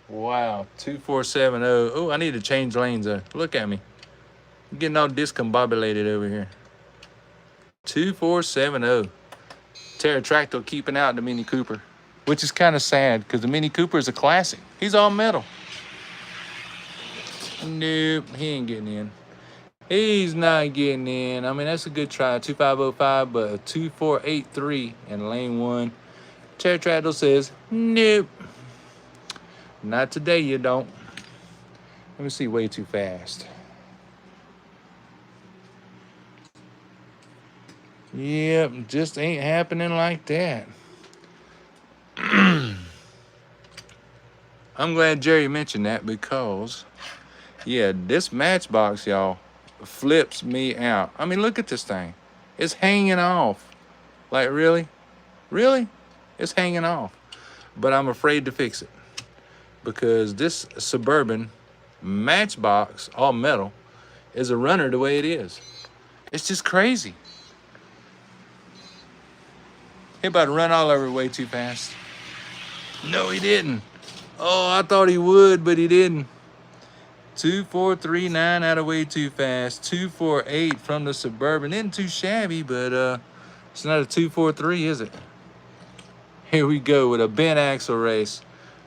Wow, 2.470. Oh, I need to change lanes though. Look at me. I'm getting all discombobulated over here. 2.470. Terrortractal keeping out the Mini Cooper, which is kind of sad because the Mini Cooper is a classic. He's all metal. Nope, he ain't getting in. He's not getting in. I mean, that's a good try. 2.505, but a 2.483 in lane 1. Terrortractal says, nope. Not today, you don't. Let me see, way too fast. Yep, just ain't happening like that. I'm glad Jerry mentioned that because, yeah, this Matchbox, y'all, flips me out. I mean, look at this thing. It's hanging off. Like, really? Really? It's hanging off. But I'm afraid to fix it because this Suburban Matchbox, all metal, is a runner the way it is. It's just crazy. He about to run all over way too fast. No, he didn't. Oh, I thought he would, but he didn't. 2.439 out of way too fast. 2.48 from the Suburban. Isn't too shabby, but it's not a 2.43, is it? Here we go with a bent axle race.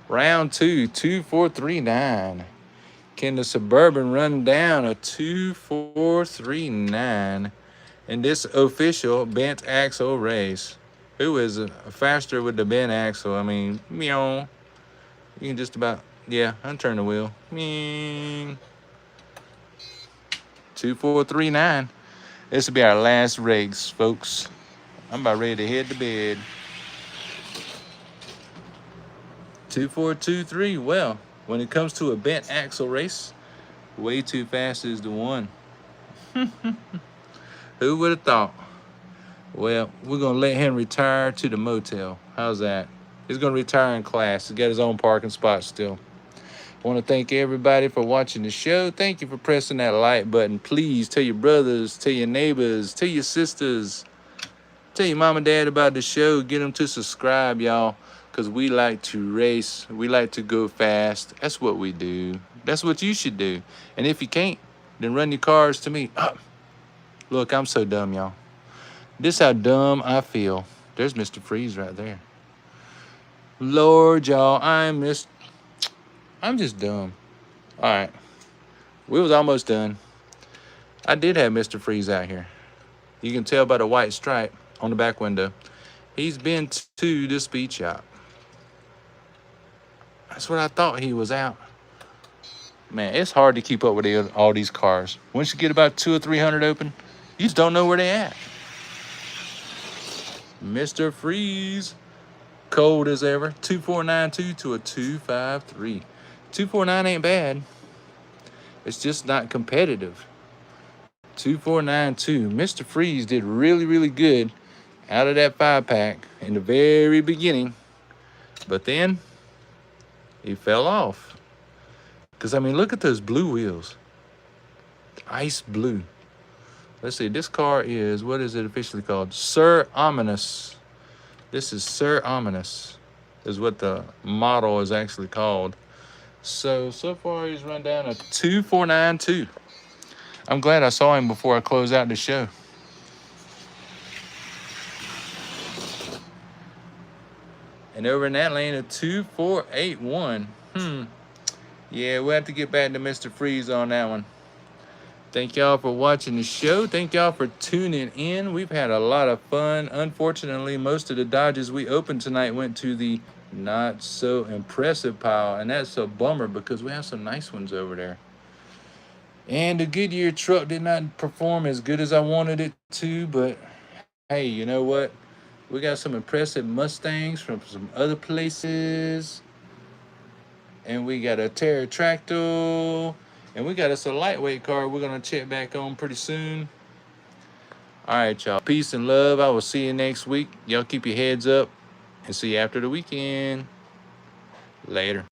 Round 2, 2.439. Can the Suburban run down a 2.439 in this official bent axle race? Who is faster with the bent axle? I mean, meow. You can just about, yeah, unturn the wheel. 2.439. This will be our last race, folks. I'm about ready to head to bed. 2.423. Well, when it comes to a bent axle race, way too fast is the one. Who would have thought? Well, we're going to let him retire to the motel. How's that? He's going to retire in class. He's got his own parking spot still. I want to thank everybody for watching the show. Thank you for pressing that like button. Please tell your brothers, tell your neighbors, tell your sisters, tell your mom and dad about the show. Get them to subscribe, y'all, because we like to race. We like to go fast. That's what we do. That's what you should do. And if you can't, then run your cars to me. Look, I'm so dumb, y'all. This how dumb I feel. There's Mr. Freeze right there. Lord, y'all, I'm just dumb. All right. We was almost done. I did have Mr. Freeze out here. You can tell by the white stripe on the back window. He's been to the speed shop. That's what I thought he was out. Man, it's hard to keep up with all these cars. Once you get about 200 or 300 open, you just don't know where they at. Mr. Freeze, cold as ever. 2.492 to a 2.53. 2.49 ain't bad. It's just not competitive. 2.492. Mr. Freeze did really, really good out of that 5-pack in the very beginning. But then he fell off. Because, I mean, look at those blue wheels. Ice blue. Let's see, this car is, what is it officially called? Sir Ominous. This is Sir Ominous, is what the model is actually called. So far he's run down a 2.492. I'm glad I saw him before I close out the show. And over in that lane, a 2.481. Yeah, we'll have to get back to Mr. Freeze on that one. Thank y'all for watching the show. Thank y'all for tuning in. We've had a lot of fun. Unfortunately, most of the Dodges we opened tonight went to the not so impressive pile. And that's a bummer because we have some nice ones over there. And the Goodyear truck did not perform as good as I wanted it to. But hey, you know what? We got some impressive Mustangs from some other places. And we got a Terrortractal. And we got us a lightweight car we're going to check back on pretty soon. All right, y'all. Peace and love. I will see you next week. Y'all keep your heads up and see you after the weekend. Later.